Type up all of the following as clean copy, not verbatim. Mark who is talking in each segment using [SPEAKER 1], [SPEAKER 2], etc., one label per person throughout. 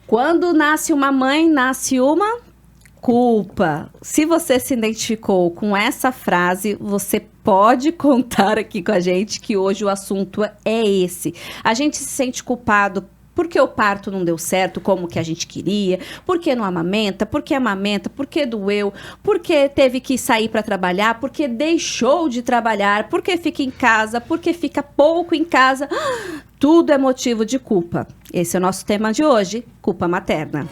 [SPEAKER 1] Quando nasce uma mãe, nasce uma culpa. Se você se identificou com essa frase, você pode contar aqui com a gente que hoje o assunto é esse. A gente se sente culpado porque o parto não deu certo como que a gente queria, porque não amamenta, porque doeu, porque teve que sair para trabalhar, porque deixou de trabalhar, porque fica em casa, porque fica pouco em casa. Tudo é motivo de culpa. Esse é o nosso tema de hoje, culpa materna.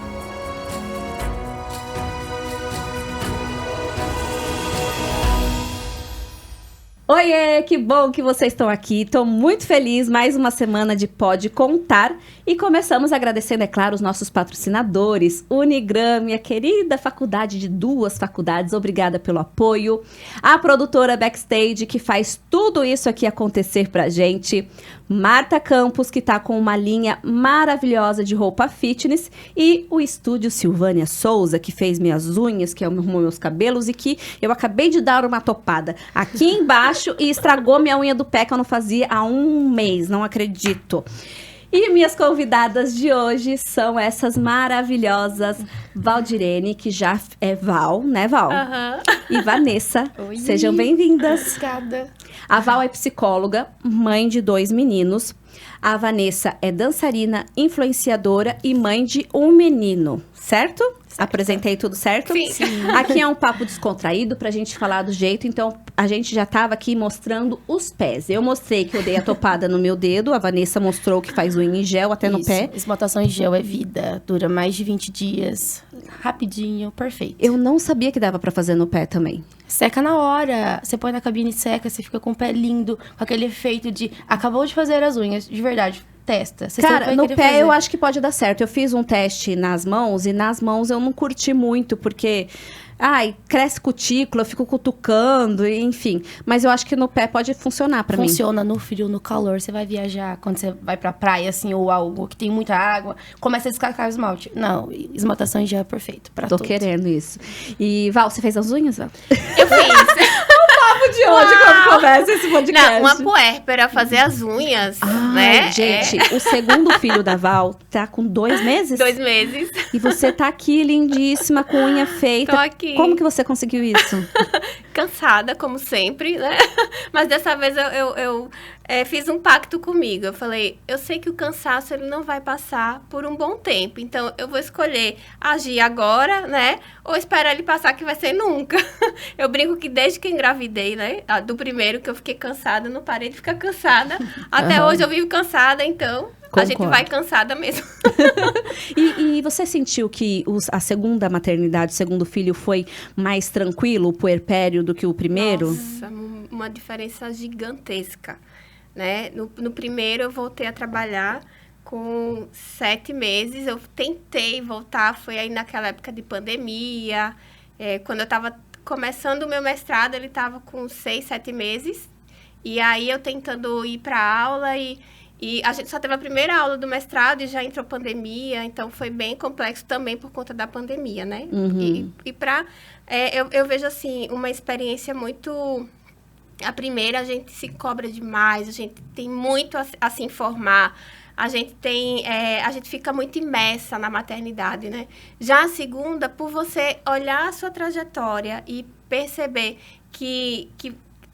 [SPEAKER 1] Oiê, que bom que vocês estão aqui. Estou muito feliz, mais uma semana de Pode Contar. E começamos agradecendo, é claro, os nossos patrocinadores. Unigram, minha querida faculdade de 2 faculdades, obrigada pelo apoio. A produtora Backstage, que faz tudo isso aqui acontecer pra gente. Marta Campos, que tá com uma linha maravilhosa de roupa fitness. E o estúdio Silvânia Souza, que fez minhas unhas, que arrumou meus cabelos e que eu acabei de dar uma topada aqui embaixo e estragou minha unha do pé que eu não fazia há 1 mês, não acredito. E minhas convidadas de hoje são essas maravilhosas Valdirene, que já é Val, né, Val? E Vanessa.
[SPEAKER 2] Oi.
[SPEAKER 1] Sejam bem-vindas.
[SPEAKER 2] Obrigada.
[SPEAKER 1] A Val é psicóloga, mãe de 2 meninos. A Vanessa é dançarina, influenciadora e mãe de 1 menino, certo? Apresentei tudo certo?
[SPEAKER 2] Sim.
[SPEAKER 1] Aqui é um papo descontraído pra gente falar do jeito, então a gente já tava aqui mostrando os pés. Eu mostrei que eu dei a topada no meu dedo, a Vanessa mostrou que faz unha em gel até no pé.
[SPEAKER 2] Esmaltação em gel é vida, dura mais de 20 dias, rapidinho, perfeito.
[SPEAKER 1] Eu não sabia que dava pra fazer no pé também.
[SPEAKER 2] Seca na hora, você põe na cabine e seca, você fica com o pé lindo, com aquele efeito de acabou de fazer as unhas, de verdade. Testa. Você
[SPEAKER 1] Cara,
[SPEAKER 2] sempre vai
[SPEAKER 1] no
[SPEAKER 2] querer
[SPEAKER 1] pé
[SPEAKER 2] fazer.
[SPEAKER 1] eu acho que pode dar certo. Eu fiz um teste nas mãos e nas mãos eu não curti muito, porque... Ai, cresce cutícula, eu fico cutucando, enfim. Mas eu acho que no pé pode funcionar pra mim.
[SPEAKER 2] Funciona no frio, no calor. Você vai viajar, quando você vai pra praia, assim, ou algo que tem muita água, começa a descascar o esmalte. Não, esmaltação em gel é perfeito pra
[SPEAKER 1] Tô
[SPEAKER 2] tudo.
[SPEAKER 1] querendo isso. E, Val, você fez as unhas, Val?
[SPEAKER 3] Eu fiz.
[SPEAKER 1] De hoje, quando começa esse podcast.
[SPEAKER 3] Não, uma puérpera fazer as unhas,
[SPEAKER 1] Ai,
[SPEAKER 3] né?
[SPEAKER 1] gente, o segundo filho da Val tá com 2 meses?
[SPEAKER 3] 2 meses.
[SPEAKER 1] E você tá aqui, lindíssima, com unha feita.
[SPEAKER 3] Tô aqui.
[SPEAKER 1] Como que você conseguiu isso?
[SPEAKER 3] Cansada, como sempre, né? Mas dessa vez eu fiz um pacto comigo. Eu falei, eu sei que o cansaço ele não vai passar por um bom tempo. Então, eu vou escolher agir agora, né? Ou esperar ele passar, que vai ser nunca. Eu brinco que desde que engravidei, né? Do primeiro que eu fiquei cansada, não parei de ficar cansada. Até hoje eu vivo cansada, então...
[SPEAKER 1] Concordo.
[SPEAKER 3] A gente vai cansada mesmo.
[SPEAKER 1] E você sentiu que a segunda maternidade, o segundo filho, foi mais tranquilo, o puerpério, do que o primeiro?
[SPEAKER 3] Nossa, uma diferença gigantesca, né? No primeiro, eu voltei a trabalhar com 7 meses. Eu tentei voltar, foi aí naquela época de pandemia. Quando eu estava começando o meu mestrado, ele estava com 6, 7 meses. E aí, eu tentando ir para aula e a gente só teve a primeira aula do mestrado e já entrou pandemia, então foi bem complexo também por conta da pandemia, né?
[SPEAKER 1] Uhum.
[SPEAKER 3] Eu vejo, assim, uma experiência muito... A primeira, a gente se cobra demais, a gente tem muito a se informar, a gente fica muito imersa na maternidade, né? Já a segunda, por você olhar a sua trajetória e perceber que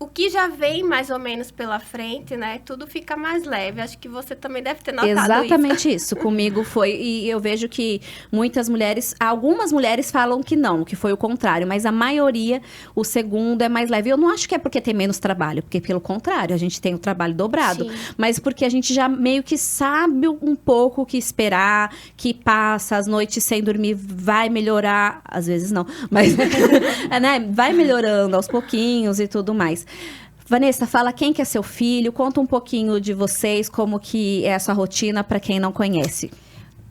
[SPEAKER 3] o que já vem mais ou menos pela frente, né? Tudo fica mais leve. Acho que você também deve ter notado
[SPEAKER 1] Exatamente isso. Comigo foi... E eu vejo que muitas mulheres... Algumas mulheres falam que não, que foi o contrário. Mas a maioria, o segundo é mais leve. Eu não acho que é porque tem menos trabalho. Porque, pelo contrário, a gente tem o trabalho dobrado.
[SPEAKER 3] Sim.
[SPEAKER 1] Mas porque a gente já meio que sabe um pouco o que esperar. Que passa as noites sem dormir, vai melhorar. Às vezes não. Mas, né? Vai melhorando aos pouquinhos e tudo mais. Vanessa, fala quem que é seu filho, conta um pouquinho de vocês, como que é a sua rotina para quem não conhece.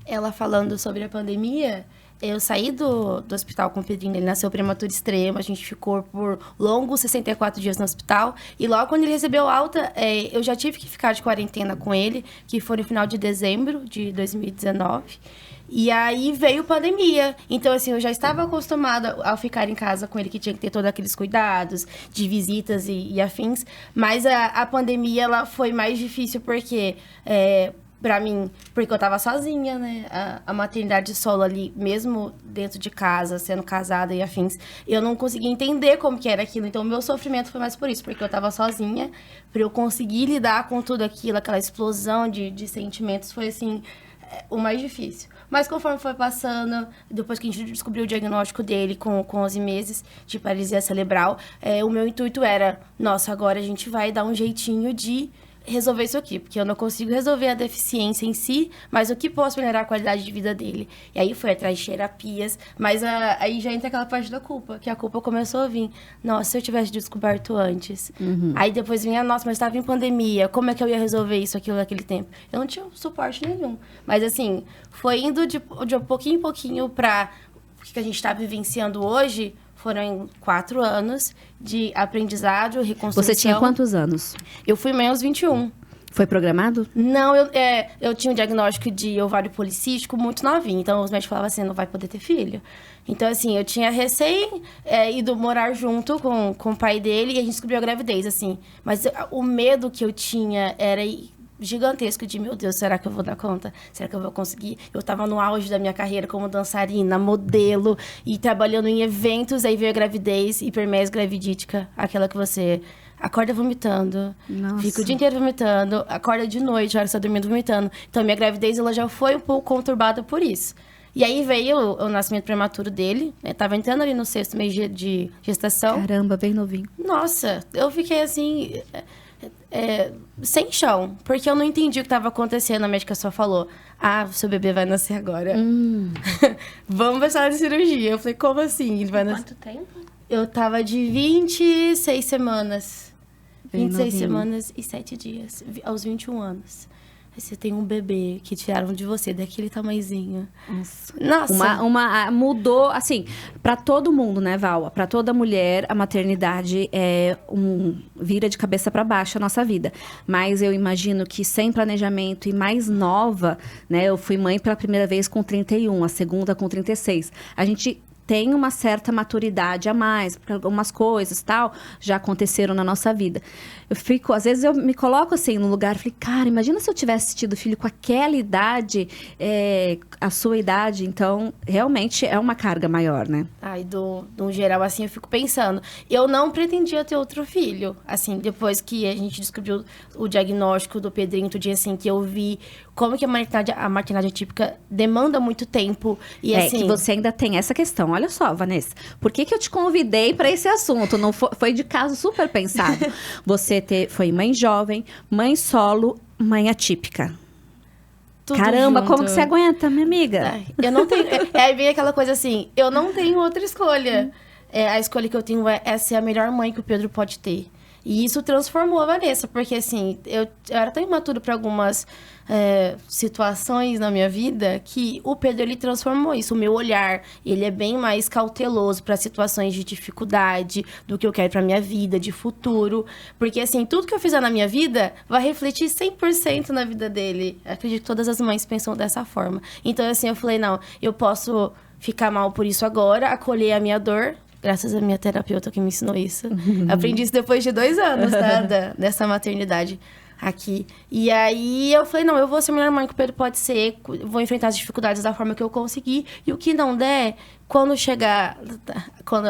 [SPEAKER 2] Ela falando sobre a pandemia, eu saí do hospital com o Pedrinho, ele nasceu prematuro extremo, a gente ficou por longos 64 dias no hospital, e logo quando ele recebeu alta, eu já tive que ficar de quarentena com ele, que foi no final de dezembro de 2019, e aí veio pandemia. Então, assim, eu já estava acostumada a ficar em casa com ele, que tinha que ter todos aqueles cuidados de visitas e afins. Mas a pandemia, ela foi mais difícil porque... pra mim, porque eu tava sozinha, né? A maternidade solo ali, mesmo dentro de casa, sendo casada e afins, eu não conseguia entender como que era aquilo. Então, o meu sofrimento foi mais por isso, porque eu tava sozinha, pra eu conseguir lidar com tudo aquilo, aquela explosão de sentimentos, foi, assim, o mais difícil. Mas conforme foi passando, depois que a gente descobriu o diagnóstico dele com 11 meses de paralisia cerebral, o meu intuito era, nossa, agora a gente vai dar um jeitinho de resolver isso aqui, porque eu não consigo resolver a deficiência em si, mas o que posso melhorar a qualidade de vida dele? E aí foi atrás de terapias, mas aí já entra aquela parte da culpa, que a culpa começou a vir. Nossa, se eu tivesse descoberto antes. Aí depois vinha, nossa, mas estava em pandemia, como é que eu ia resolver isso, aquilo, naquele tempo? Eu não tinha suporte nenhum. Mas assim, foi indo de pouquinho em pouquinho para o que a gente está vivenciando hoje. Foram 4 anos de aprendizado, reconstrução.
[SPEAKER 1] Você tinha quantos anos?
[SPEAKER 2] Eu fui mãe aos 21.
[SPEAKER 1] Foi programado?
[SPEAKER 2] Não, eu tinha um diagnóstico de ovário policístico muito novinho. Então, os médicos falavam assim, não vai poder ter filho. Então, assim, eu tinha recém ido morar junto com o pai dele e a gente descobriu a gravidez, assim. Mas o medo que eu tinha era gigantesco de, meu Deus, será que eu vou dar conta? Será que eu vou conseguir? Eu tava no auge da minha carreira como dançarina, modelo e trabalhando em eventos, aí veio a gravidez, hipermese gravidítica, aquela que você acorda vomitando, fica o dia inteiro vomitando, acorda de noite, a hora que você tá dormindo vomitando. Então, minha gravidez, ela já foi um pouco conturbada por isso. E aí veio o nascimento prematuro dele, né? Tava entrando ali no 6º mês de gestação.
[SPEAKER 1] Caramba, bem novinho.
[SPEAKER 2] Nossa, eu fiquei assim... sem chão, porque eu não entendi o que estava acontecendo. A médica só falou, seu bebê vai nascer agora. Vamos pra sala de cirurgia. Eu falei, como assim? Ele vai nascer?
[SPEAKER 3] Quanto tempo?
[SPEAKER 2] Eu tava de 26 semanas.
[SPEAKER 1] Bem
[SPEAKER 2] 26
[SPEAKER 1] novinho.
[SPEAKER 2] semanas e 7 dias, aos 21 anos. Aí você tem um bebê que tiraram de você, daquele tamanhozinho. Nossa.
[SPEAKER 1] Mudou, assim, pra todo mundo, né, Val? Pra toda mulher, a maternidade vira de cabeça pra baixo a nossa vida. Mas eu imagino que sem planejamento e mais nova, né? Eu fui mãe pela primeira vez com 31, a segunda com 36. A gente tem uma certa maturidade a mais, porque algumas coisas tal já aconteceram na nossa vida. Às vezes eu me coloco assim no lugar, falei, cara, imagina se eu tivesse tido filho com aquela idade, a sua idade, então realmente é uma carga maior, né?
[SPEAKER 2] No geral, assim, eu fico pensando, eu não pretendia ter outro filho, assim, depois que a gente descobriu o diagnóstico do Pedrinho, do dia assim, que eu vi como que a maternidade atípica demanda muito tempo, e assim...
[SPEAKER 1] que você ainda tem essa questão. Olha só, Vanessa, por que eu te convidei para esse assunto? Não foi de caso super pensado. Você foi mãe jovem, mãe solo, mãe atípica.
[SPEAKER 2] Tudo
[SPEAKER 1] Caramba,
[SPEAKER 2] junto.
[SPEAKER 1] como que você aguenta, minha amiga?
[SPEAKER 2] Eu não tenho... Aí vem aquela coisa assim, eu não tenho outra escolha. A escolha que eu tenho é ser a melhor mãe que o Pedro pode ter. E isso transformou a Vanessa, porque assim, eu era tão imatura para algumas situações na minha vida que o Pedro, ele transformou isso. O meu olhar, ele é bem mais cauteloso para situações de dificuldade, do que eu quero para minha vida, de futuro. Porque assim, tudo que eu fizer na minha vida vai refletir 100% na vida dele. Eu acredito que todas as mães pensam dessa forma. Então assim, eu falei, não, eu posso ficar mal por isso agora, acolher a minha dor, graças à minha terapeuta que me ensinou isso. Aprendi isso depois de 2 anos, tá? Dessa maternidade aqui. E aí eu falei, não, eu vou ser a melhor mãe que o Pedro pode ser, vou enfrentar as dificuldades da forma que eu conseguir. E o que não der, quando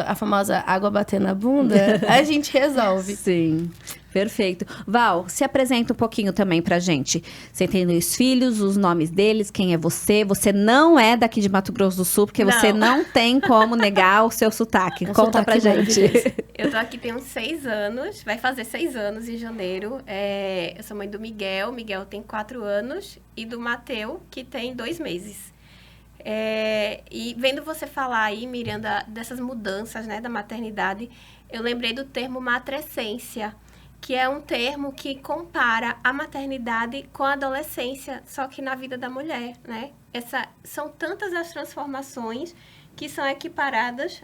[SPEAKER 2] a famosa água bater na bunda, a gente resolve.
[SPEAKER 1] Sim, perfeito. Val, se apresenta um pouquinho também pra gente. Você tem 2 filhos, os nomes deles, quem é você? Você não é daqui de Mato Grosso do Sul, porque você não tem como negar o seu sotaque. Conta pra gente.
[SPEAKER 3] Eu tô aqui tem uns 6 anos, vai fazer 6 anos em janeiro. Eu sou mãe do Miguel tem 4 anos, e do Mateu, que tem 2 meses. E vendo você falar aí, Miriam, dessas mudanças, né, da maternidade, eu lembrei do termo matrescência, que é um termo que compara a maternidade com a adolescência, só que na vida da mulher, né? São tantas as transformações que são equiparadas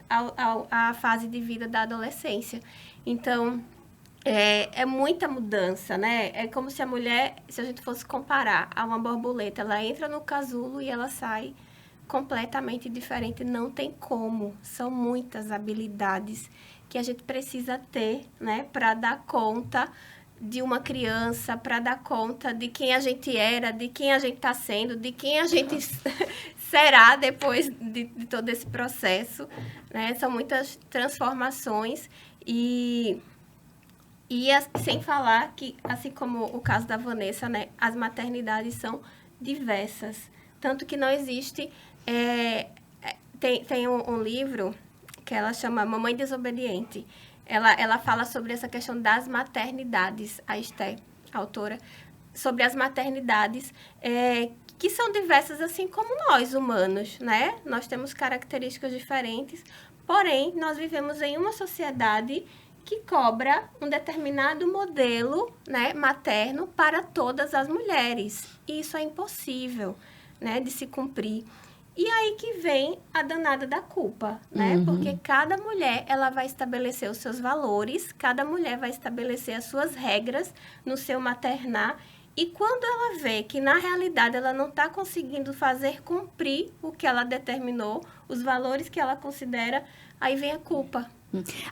[SPEAKER 3] à fase de vida da adolescência. Então, é muita mudança, né? É como se a mulher, se a gente fosse comparar a uma borboleta, ela entra no casulo e ela sai completamente diferente, não tem como. São muitas habilidades que a gente precisa ter, né, para dar conta de uma criança, para dar conta de quem a gente era, de quem a gente está sendo, de quem a gente será depois de todo esse processo, né? São muitas transformações e sem falar que, assim como o caso da Vanessa, né, as maternidades são diversas. Tanto que não existe... Tem um livro que ela chama Mamãe Desobediente. Ela fala sobre essa questão das maternidades, a Esté, a autora, sobre as maternidades que são diversas, assim como nós, humanos, né? Nós temos características diferentes, porém, nós vivemos em uma sociedade que cobra um determinado modelo, né, materno para todas as mulheres. E isso é impossível, né, de se cumprir. E aí que vem a danada da culpa, né? Porque cada mulher, ela vai estabelecer os seus valores, cada mulher vai estabelecer as suas regras no seu maternar. E quando ela vê que, na realidade, ela não está conseguindo fazer cumprir o que ela determinou, os valores que ela considera, aí vem a culpa.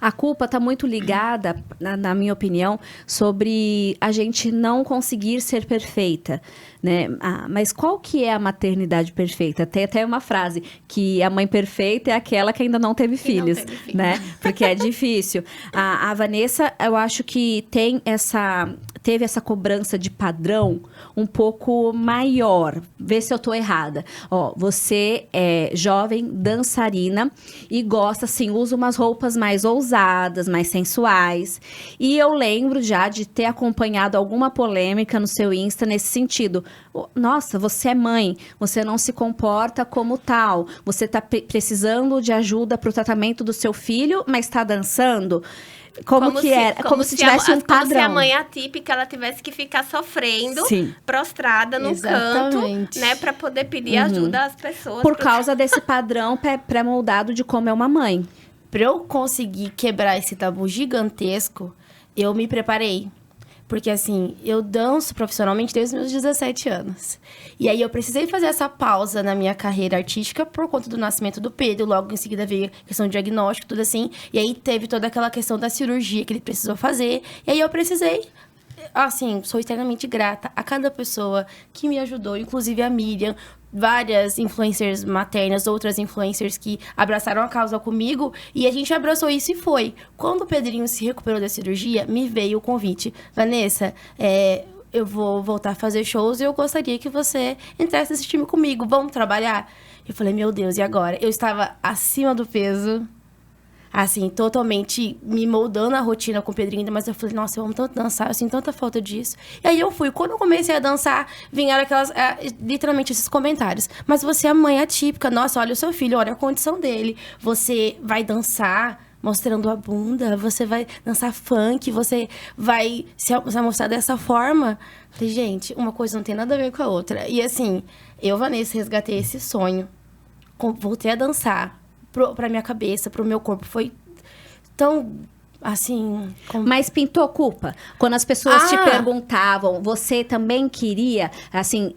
[SPEAKER 1] A culpa está muito ligada, na minha opinião, sobre a gente não conseguir ser perfeita, né? Mas qual que é a maternidade perfeita? Tem até uma frase, que a mãe perfeita é aquela que ainda não teve filhos, né? Porque é difícil. A Vanessa, eu acho que teve essa cobrança de padrão um pouco maior. Vê se eu tô errada. Ó, você é jovem, dançarina e gosta, assim, usa umas roupas mais ousadas, mais sensuais. E eu lembro já de ter acompanhado alguma polêmica no seu Insta nesse sentido. Nossa, você é mãe, você não se comporta como tal. Você tá precisando de ajuda pro tratamento do seu filho, mas tá dançando. Como se tivesse um padrão. Como se
[SPEAKER 3] a mãe atípica, ela tivesse que ficar sofrendo, prostrada no canto, né? Pra poder pedir ajuda às pessoas.
[SPEAKER 1] Por causa desse padrão pré-moldado de como é uma mãe.
[SPEAKER 2] Pra eu conseguir quebrar esse tabu gigantesco, eu me preparei. Porque, assim, eu danço profissionalmente desde os meus 17 anos. E aí, eu precisei fazer essa pausa na minha carreira artística por conta do nascimento do Pedro. Logo em seguida, veio a questão de diagnóstico, tudo assim. E aí, teve toda aquela questão da cirurgia que ele precisou fazer. E aí, eu precisei... Assim, sou extremamente grata a cada pessoa que me ajudou, inclusive a Miriam, várias influencers maternas, outras influencers que abraçaram a causa comigo, e a gente abraçou isso e foi. Quando o Pedrinho se recuperou da cirurgia, me veio o convite. Vanessa, eu vou voltar a fazer shows e eu gostaria que você entrasse nesse time comigo, vamos trabalhar? Eu falei, meu Deus, e agora? Eu estava acima do peso, assim, totalmente me moldando a rotina com o Pedrinho, mas eu falei, nossa, eu amo tanto dançar, eu sinto tanta falta disso. E aí eu fui. Quando eu comecei a dançar, vinham literalmente esses comentários. Mas você é mãe atípica, nossa, olha o seu filho, olha a condição dele. Você vai dançar mostrando a bunda, você vai dançar funk, você vai se mostrar dessa forma. Eu falei, gente, uma coisa não tem nada a ver com a outra. E assim, eu, Vanessa, resgatei esse sonho. Voltei a dançar. Pra minha cabeça, pro meu corpo. Foi tão, assim...
[SPEAKER 1] Mas pintou culpa? Quando as pessoas te perguntavam, você também queria, assim,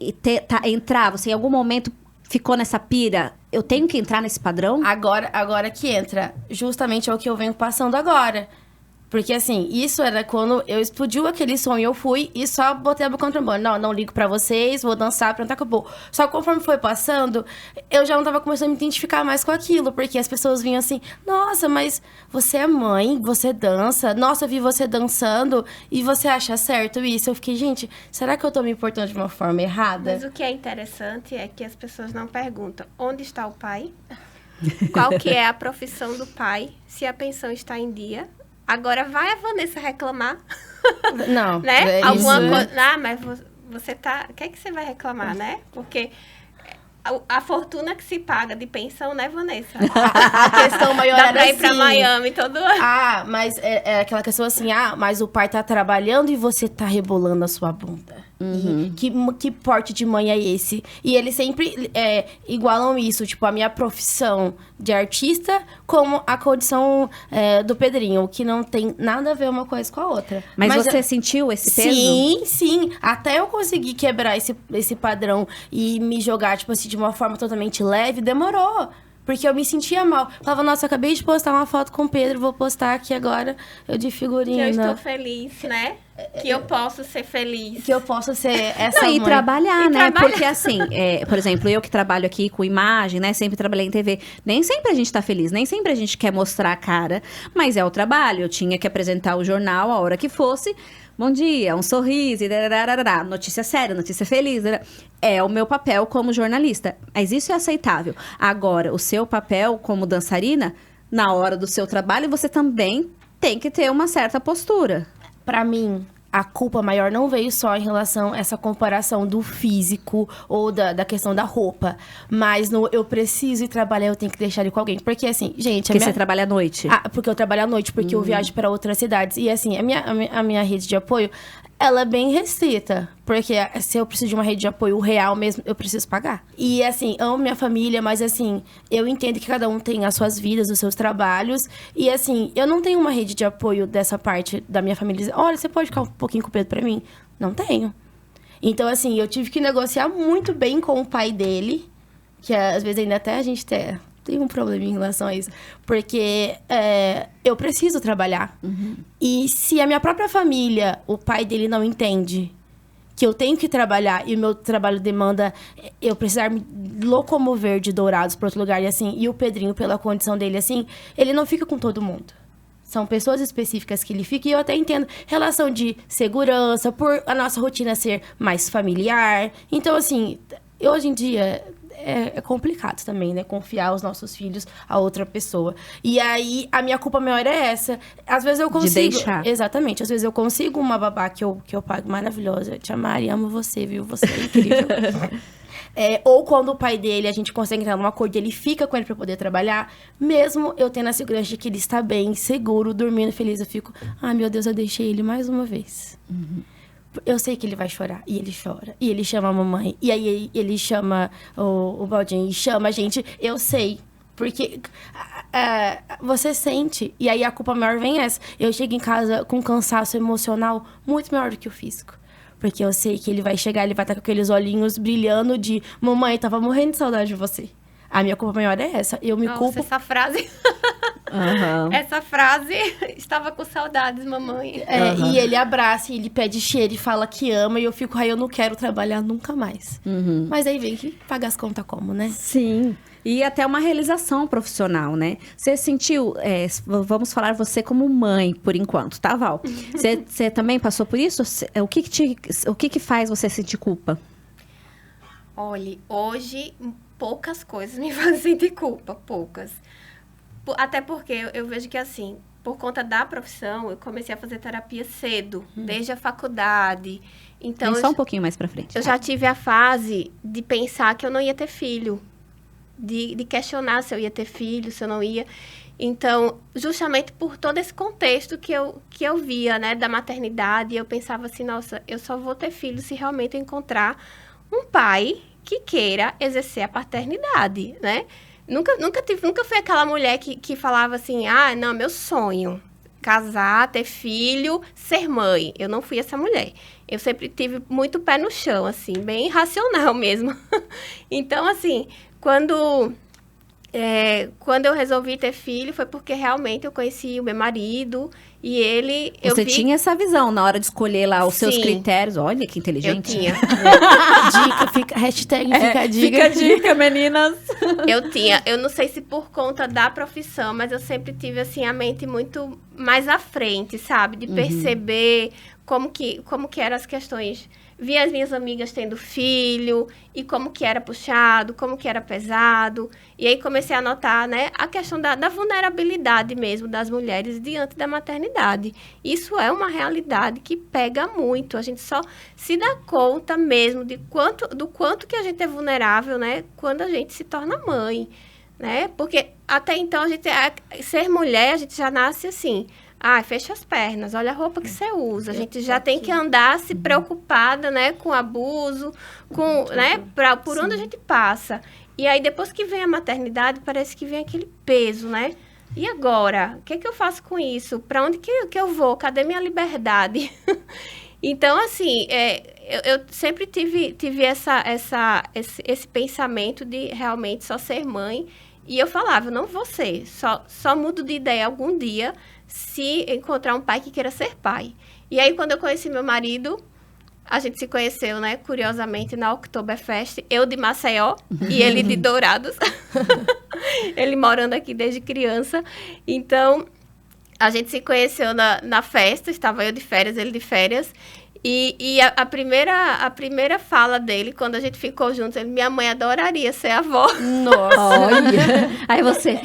[SPEAKER 1] entrar? Você em algum momento ficou nessa pira? Eu tenho que entrar nesse padrão?
[SPEAKER 2] Agora que entra. Justamente é o que eu venho passando agora. Porque, assim, isso era quando eu explodiu aquele sonho, eu fui e só botei a boca no trombone. Não ligo pra vocês, vou dançar, pronto, acabou. Só que conforme foi passando, eu já não tava começando a me identificar mais com aquilo. Porque as pessoas vinham assim, nossa, mas você é mãe, você dança. Nossa, eu vi você dançando e você acha certo isso? Eu fiquei, gente, será que eu tô me importando de uma forma errada?
[SPEAKER 3] Mas o que é interessante é que as pessoas não perguntam, onde está o pai? Qual que é a profissão do pai? Se a pensão está em dia? Agora vai a Vanessa reclamar.
[SPEAKER 2] Não.
[SPEAKER 3] Né? Alguma coisa. Mas você tá. O que é que você vai reclamar, né? Porque a fortuna que se paga de pensão, né, Vanessa?
[SPEAKER 2] A questão maior
[SPEAKER 3] dá
[SPEAKER 2] era
[SPEAKER 3] pra ir
[SPEAKER 2] assim,
[SPEAKER 3] pra Miami todo ano.
[SPEAKER 2] Mas é aquela questão assim, mas o pai tá trabalhando e você tá rebolando a sua bunda. E que porte de mãe é esse? E eles sempre igualam isso, tipo, a minha profissão de artista como a condição do Pedrinho, o que não tem nada a ver uma coisa com a outra.
[SPEAKER 1] Mas você sentiu esse peso?
[SPEAKER 2] Sim. Até eu conseguir quebrar esse padrão e me jogar, tipo assim, de uma forma totalmente leve, demorou. Porque eu me sentia mal. Falava, nossa, eu acabei de postar uma foto com o Pedro, vou postar aqui agora, eu de figurina.
[SPEAKER 3] Que eu estou feliz, né? Que eu posso ser feliz.
[SPEAKER 2] Que eu possa ser essa
[SPEAKER 1] Não,
[SPEAKER 2] mãe.
[SPEAKER 1] e trabalhar,
[SPEAKER 3] E
[SPEAKER 1] né?
[SPEAKER 3] trabalhar.
[SPEAKER 1] Porque assim, por exemplo, eu que trabalho aqui com imagem, né? Sempre trabalhei em TV. Nem sempre a gente tá feliz, nem sempre a gente quer mostrar a cara. Mas é o trabalho. Eu tinha que apresentar o jornal a hora que fosse. Bom dia, um sorriso, e dararara, notícia séria, notícia feliz. É o meu papel como jornalista. Mas isso é aceitável. Agora, o seu papel como dançarina, na hora do seu trabalho, você também tem que ter uma certa postura.
[SPEAKER 2] Pra mim, a culpa maior não veio só em relação a essa comparação do físico ou da questão da roupa. Mas no eu preciso ir trabalhar, eu tenho que deixar ele com alguém. Porque assim, gente...
[SPEAKER 1] Porque você trabalha à noite.
[SPEAKER 2] Porque eu trabalho à noite, porque eu viajo para outras cidades. E assim, a minha rede de apoio, ela é bem restrita. Porque se eu preciso de uma rede de apoio real mesmo, eu preciso pagar. E assim, amo minha família, mas assim, eu entendo que cada um tem as suas vidas, os seus trabalhos. E assim, eu não tenho uma rede de apoio dessa parte da minha família. Olha, você pode ficar um pouquinho com o Pedro pra mim? Não tenho. Então assim, eu tive que negociar muito bem com o pai dele. Que às vezes ainda até a gente tem um problema em relação a isso. Porque eu preciso trabalhar. E se a minha própria família, o pai dele não entende que eu tenho que trabalhar e o meu trabalho demanda eu precisar me locomover de Dourados para outro lugar e assim, e o Pedrinho, pela condição dele assim, ele não fica com todo mundo. São pessoas específicas que ele fica, e eu até entendo relação de segurança, por a nossa rotina ser mais familiar. Então, assim, hoje em dia é complicado também, né? Confiar os nossos filhos a outra pessoa. E aí, a minha culpa maior é essa. Às vezes eu consigo...
[SPEAKER 1] De deixar.
[SPEAKER 2] Exatamente. Às vezes eu consigo uma babá que eu pago maravilhosa. Tia Mari, amo você, viu? Você é incrível. Ou quando o pai dele, a gente consegue entrar num acordo, ele fica com ele pra poder trabalhar. Mesmo eu tendo a segurança de que ele está bem, seguro, dormindo feliz, eu fico... Ai, meu Deus, eu deixei ele mais uma vez. Eu sei que ele vai chorar. E ele chora. E ele chama a mamãe. E aí ele chama o Baldinho. E chama a gente. Eu sei. Porque você sente. E aí a culpa maior vem essa. Eu chego em casa com um cansaço emocional muito maior do que o físico. Porque eu sei que ele vai chegar, ele vai estar com aqueles olhinhos brilhando de... Mamãe, tava morrendo de saudade de você. A minha culpa maior é essa. Eu me culpo...
[SPEAKER 3] Essa frase... Essa frase... Estava com saudades, mamãe.
[SPEAKER 2] E ele abraça, e ele pede cheiro e fala que ama. E eu fico, eu não quero trabalhar nunca mais. Mas aí vem que paga as contas como, né?
[SPEAKER 1] Sim. E até uma realização profissional, né? Você sentiu... vamos falar você como mãe, por enquanto, tá, Val? Você também passou por isso? O que faz você sentir culpa?
[SPEAKER 3] Olha, hoje... poucas coisas me fazem sentir culpa, poucas. Até porque eu vejo que, assim, por conta da profissão, eu comecei a fazer terapia cedo, desde a faculdade. Então,
[SPEAKER 1] só um pouquinho mais pra frente.
[SPEAKER 3] Eu já tive a fase de pensar que eu não ia ter filho, de questionar se eu ia ter filho, se eu não ia. Então, justamente por todo esse contexto que eu via, né, da maternidade, eu pensava assim, nossa, eu só vou ter filho se realmente eu encontrar um pai que queira exercer a paternidade, né? Nunca fui aquela mulher que falava assim, não, meu sonho, casar, ter filho, ser mãe. Eu não fui essa mulher. Eu sempre tive muito pé no chão, assim, bem racional mesmo. Então, assim, quando eu resolvi ter filho, foi porque realmente eu conheci o meu marido e ele...
[SPEAKER 1] Você tinha essa visão na hora de escolher lá os seus critérios. Olha que inteligente.
[SPEAKER 3] Eu tinha.
[SPEAKER 2] Hashtag fica a dica.
[SPEAKER 1] Fica a dica, meninas.
[SPEAKER 3] Eu tinha. Eu não sei se por conta da profissão, mas eu sempre tive, assim, a mente muito mais à frente, sabe? De perceber como que eram as questões. Vi as minhas amigas tendo filho, e como que era puxado, como que era pesado. E aí comecei a notar, né, a questão da vulnerabilidade mesmo das mulheres diante da maternidade. Isso é uma realidade que pega muito. A gente só se dá conta mesmo do quanto que a gente é vulnerável, né, quando a gente se torna mãe, né? Porque até então, ser mulher, a gente já nasce assim... fecha as pernas, olha a roupa que você usa. A gente já tem que andar se preocupada, né, com abuso, né, por onde a gente passa. E aí, depois que vem a maternidade, parece que vem aquele peso, né? E agora? O que eu faço com isso? Para onde que eu vou? Cadê minha liberdade? Então, assim, eu sempre tive esse pensamento de realmente só ser mãe E eu falava, não vou ser, só mudo de ideia algum dia se encontrar um pai que queira ser pai. E aí, quando eu conheci meu marido, a gente se conheceu, né, curiosamente, na Oktoberfest, eu de Maceió e ele de Dourados. Ele morando aqui desde criança. Então, a gente se conheceu na festa, estava eu de férias, ele de férias. E a primeira fala dele, quando a gente ficou juntos, ele, minha mãe adoraria ser avó.
[SPEAKER 1] Nossa! Olha! Aí você,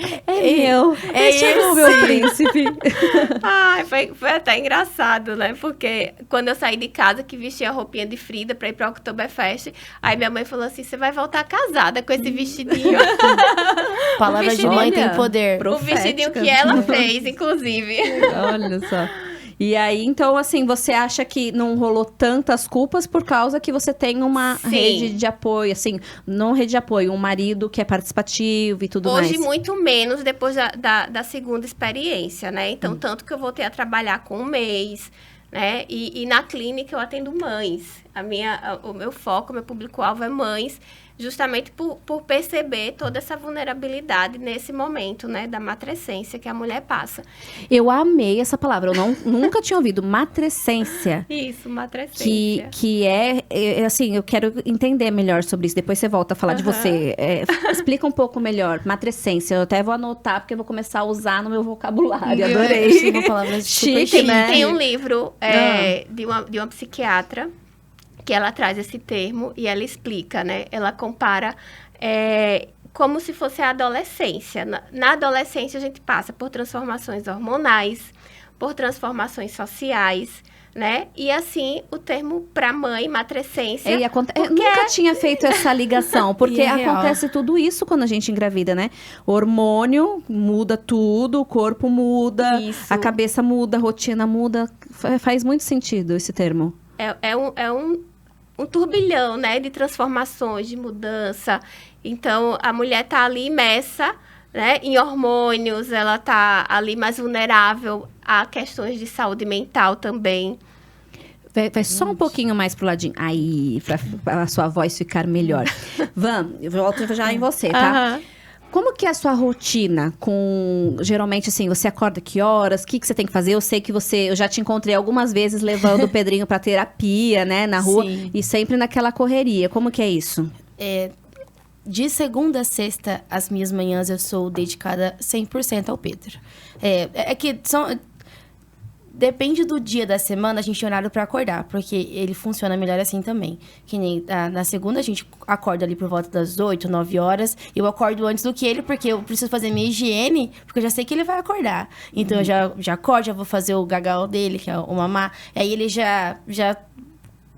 [SPEAKER 1] chegou o meu príncipe.
[SPEAKER 3] Ai, foi até engraçado, né? Porque quando eu saí de casa, que vestia a roupinha de Frida pra ir pra Oktoberfest, aí minha mãe falou assim, você vai voltar casada com esse vestidinho.
[SPEAKER 2] Palavra de mãe tem poder.
[SPEAKER 3] O vestidinho que ela fez, inclusive.
[SPEAKER 1] Olha só. E aí, então, assim, você acha que não rolou tantas culpas por causa que você tem uma rede de apoio, assim, não rede de apoio, um marido que é participativo e tudo mais?
[SPEAKER 3] Hoje, muito menos depois da segunda experiência, né? Então, tanto que eu voltei a trabalhar com um mês, né? E na clínica eu atendo mães. O meu foco, meu público-alvo é mães, justamente por perceber toda essa vulnerabilidade nesse momento, né, da matrescência que a mulher passa.
[SPEAKER 1] Eu amei essa palavra, eu nunca tinha ouvido, matrescência.
[SPEAKER 3] Isso, matrescência.
[SPEAKER 1] Que é, assim, eu quero entender melhor sobre isso, depois você volta a falar de você. Explica um pouco melhor, matrescência, eu até vou anotar, porque eu vou começar a usar no meu vocabulário, adorei.
[SPEAKER 2] Uma palavra
[SPEAKER 1] chique, né?
[SPEAKER 3] Tem um livro de uma psiquiatra, que ela traz esse termo e ela explica, né? Ela compara como se fosse a adolescência. Na adolescência, a gente passa por transformações hormonais, por transformações sociais, né? E assim, o termo para mãe, matrescência...
[SPEAKER 1] Eu nunca tinha feito essa ligação, porque acontece tudo isso quando a gente engravida, né? O hormônio muda tudo, o corpo muda, a cabeça muda, a rotina muda. Faz muito sentido esse termo.
[SPEAKER 3] É um turbilhão, né, de transformações, de mudança. Então, a mulher tá ali imersa, né, em hormônios, ela tá ali mais vulnerável a questões de saúde mental também.
[SPEAKER 1] Vai só um pouquinho mais pro ladinho. Aí, pra a sua voz ficar melhor. Van, eu volto já em você, tá? Como que é a sua rotina geralmente, assim, você acorda que horas? O que você tem que fazer? Eu sei que eu já te encontrei algumas vezes levando o Pedrinho pra terapia, né, na rua. Sim. E sempre naquela correria. Como que é isso?
[SPEAKER 2] De segunda a sexta, as minhas manhãs, eu sou dedicada 100% ao Pedro. Depende do dia da semana, a gente tem horário pra acordar, porque ele funciona melhor assim também. Que nem na segunda, a gente acorda ali por volta das 8, 9 horas. Eu acordo antes do que ele, porque eu preciso fazer minha higiene, porque eu já sei que ele vai acordar. Então, eu já acordo, já vou fazer o gagal dele, que é o mamar. Aí, ele já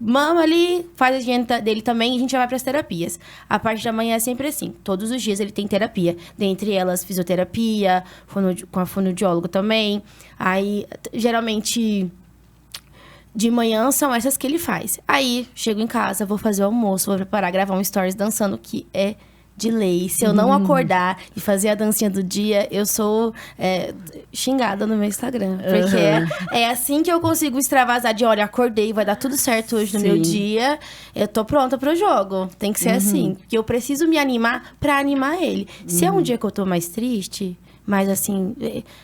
[SPEAKER 2] mama ali, faz a higiene dele também e a gente já vai para as terapias. A parte da manhã é sempre assim. Todos os dias ele tem terapia. Dentre elas, fisioterapia, com a fonoaudióloga também. Aí, geralmente, de manhã são essas que ele faz. Aí, chego em casa, vou fazer o almoço, vou preparar, gravar um stories dançando, que é de lei. Se eu não acordar e fazer a dancinha do dia, eu sou xingada no meu Instagram. Porque é assim que eu consigo extravasar de, olha, acordei, vai dar tudo certo hoje no meu dia. Eu tô pronta pro jogo. Tem que ser assim. Porque eu preciso me animar pra animar ele. Se é um dia que eu tô mais triste, mais assim,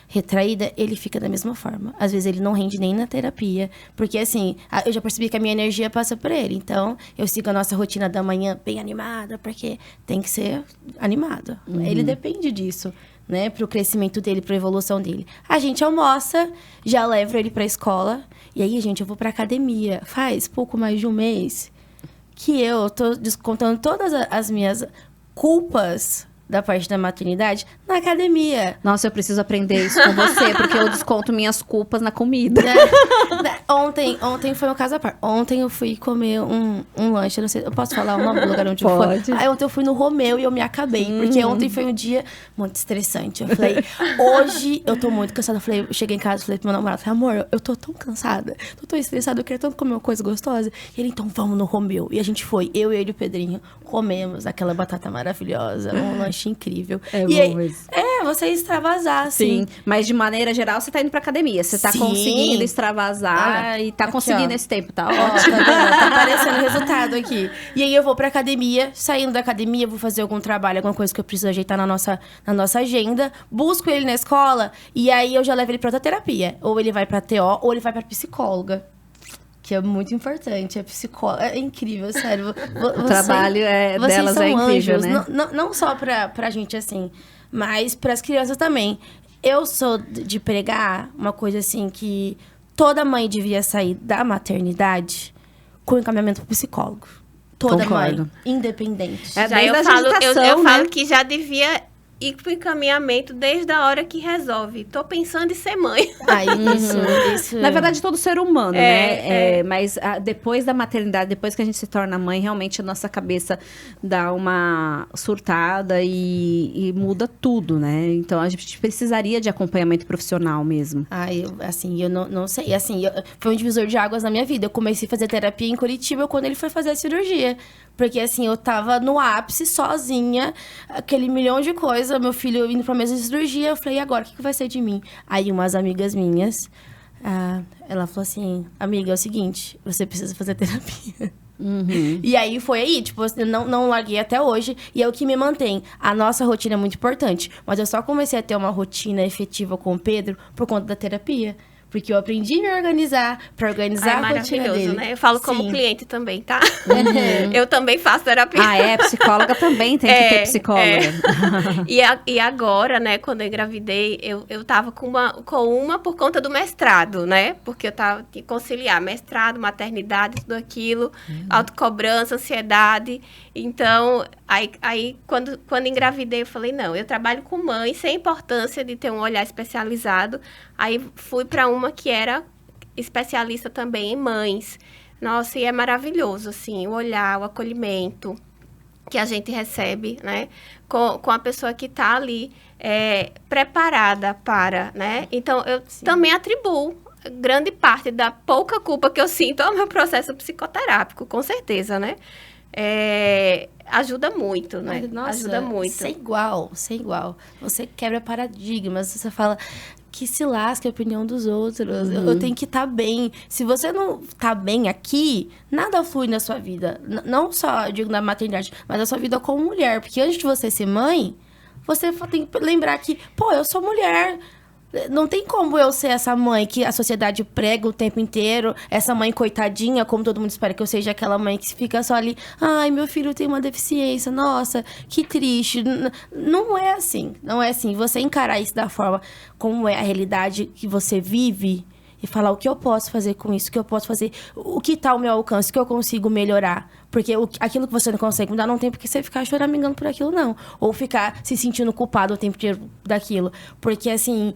[SPEAKER 2] retraída, ele fica da mesma forma. Às vezes ele não rende nem na terapia. Porque assim, eu já percebi que a minha energia passa por ele. Então, eu sigo a nossa rotina da manhã bem animada, porque tem que ser animado. Ele depende disso, né? Pro crescimento dele, pra evolução dele. A gente almoça, já levo ele pra escola. E aí, gente, eu vou pra academia. Faz pouco mais de um mês que eu tô descontando todas as minhas culpas da parte da maternidade na academia.
[SPEAKER 1] Nossa, eu preciso aprender isso com você, porque eu desconto minhas culpas na comida.
[SPEAKER 2] Ontem foi um caso à parte. Ontem eu fui comer um lanche, eu não sei, eu posso falar o nome do lugar onde
[SPEAKER 1] Pode.
[SPEAKER 2] foi? Aí ontem eu fui no Romeu e eu me acabei, porque ontem foi um dia muito estressante. Eu falei, hoje eu tô muito cansada. Eu cheguei em casa e falei pro meu namorado, amor, eu tô tão cansada, tô tão estressada, eu quero tanto comer uma coisa gostosa. E ele, então vamos no Romeu. E a gente foi, eu, ele e o Pedrinho, comemos aquela batata maravilhosa, um lanche acho incrível.
[SPEAKER 1] É
[SPEAKER 2] E
[SPEAKER 1] bom
[SPEAKER 2] aí,
[SPEAKER 1] mesmo.
[SPEAKER 2] você extravasar, assim.
[SPEAKER 1] Sim, mas de maneira geral, você tá indo pra academia. Você tá
[SPEAKER 2] Sim.
[SPEAKER 1] conseguindo extravasar e tá
[SPEAKER 2] Aqui,
[SPEAKER 1] conseguindo
[SPEAKER 2] ó.
[SPEAKER 1] esse tempo, tá
[SPEAKER 2] Ó, tá
[SPEAKER 1] ótimo.
[SPEAKER 2] vendo? Tá aparecendo o resultado aqui. E aí eu vou pra academia, saindo da academia, vou fazer algum trabalho, alguma coisa que eu preciso ajeitar na nossa agenda. Busco ele na escola e aí eu já levo ele pra outra terapia. Ou ele vai pra TO, ou ele vai pra psicóloga. Que é muito importante, a psicóloga. É incrível, sério.
[SPEAKER 1] O trabalho
[SPEAKER 2] vocês
[SPEAKER 1] delas
[SPEAKER 2] são
[SPEAKER 1] é incrível,
[SPEAKER 2] anjos,
[SPEAKER 1] né?
[SPEAKER 2] não só pra gente assim, mas pras crianças também. Eu sou de pregar uma coisa assim que toda mãe devia sair da maternidade com encaminhamento pro psicólogo. Toda
[SPEAKER 1] Concordo.
[SPEAKER 2] mãe, independente.
[SPEAKER 1] É,
[SPEAKER 3] Já
[SPEAKER 1] desde
[SPEAKER 3] eu
[SPEAKER 1] a
[SPEAKER 3] falo,
[SPEAKER 1] agitação,
[SPEAKER 3] eu
[SPEAKER 1] né?
[SPEAKER 3] falo que já devia ir pro encaminhamento desde a hora que resolve. Tô pensando em ser mãe.
[SPEAKER 2] Aí, isso...
[SPEAKER 1] Na verdade, todo ser humano,
[SPEAKER 3] É,
[SPEAKER 1] né? Mas depois da maternidade, depois que a gente se torna mãe, realmente a nossa cabeça dá uma surtada e muda tudo, né? Então, a gente precisaria de acompanhamento profissional mesmo.
[SPEAKER 2] Eu não sei. Assim, foi um divisor de águas na minha vida. Eu comecei a fazer terapia em Curitiba quando ele foi fazer a cirurgia. Porque, assim, eu tava no ápice, sozinha, aquele milhão de coisas, meu filho indo pra mesa de cirurgia. Eu falei, e agora, o que vai ser de mim? Aí, umas amigas minhas, ela falou assim, amiga, é o seguinte, você precisa fazer terapia. E aí, foi aí, tipo, eu não larguei até hoje. E é o que me mantém. A nossa rotina é muito importante. Mas eu só comecei a ter uma rotina efetiva com o Pedro por conta da terapia. Porque eu aprendi a me organizar, pra organizar a rotina dele.
[SPEAKER 3] Né? Eu falo como
[SPEAKER 2] Sim.
[SPEAKER 3] cliente também, tá? Eu também faço terapia.
[SPEAKER 1] Psicóloga também tem que ter psicóloga.
[SPEAKER 3] E agora, né, quando eu engravidei, eu tava com uma por conta do mestrado, né? Porque eu tava que conciliar mestrado, maternidade, tudo aquilo, autocobrança, ansiedade. Então, aí quando engravidei, eu falei, não, eu trabalho com mãe, sem importância de ter um olhar especializado. Aí fui para uma que era especialista também em mães. Nossa, e é maravilhoso, assim, o olhar, o acolhimento que a gente recebe, né? Com a pessoa que está ali preparada para, né? Então, eu também atribuo grande parte da pouca culpa que eu sinto ao meu processo psicoterápico, com certeza, né? Ajuda muito, né?
[SPEAKER 2] Nossa,
[SPEAKER 3] ajuda muito.
[SPEAKER 2] Ser igual. Você quebra paradigmas, você fala que se lasque a opinião dos outros. Eu tenho que estar bem. Se você não tá bem aqui, nada flui na sua vida. Não só, eu digo, na maternidade, mas na sua vida como mulher. Porque antes de você ser mãe, você tem que lembrar que, eu sou mulher. Não tem como eu ser essa mãe que a sociedade prega o tempo inteiro, essa mãe coitadinha, como todo mundo espera que eu seja, aquela mãe que fica só ali, ai, meu filho tem uma deficiência, nossa, que triste. Não é assim, não é assim. Você encarar isso da forma como é a realidade que você vive e falar o que eu posso fazer com isso, o que eu posso fazer, o que tá ao meu alcance, o que eu consigo melhorar. Porque aquilo que você não consegue mudar, não tem porque você ficar choramingando por aquilo, não. Ou ficar se sentindo culpado o tempo inteiro daquilo. Porque, assim...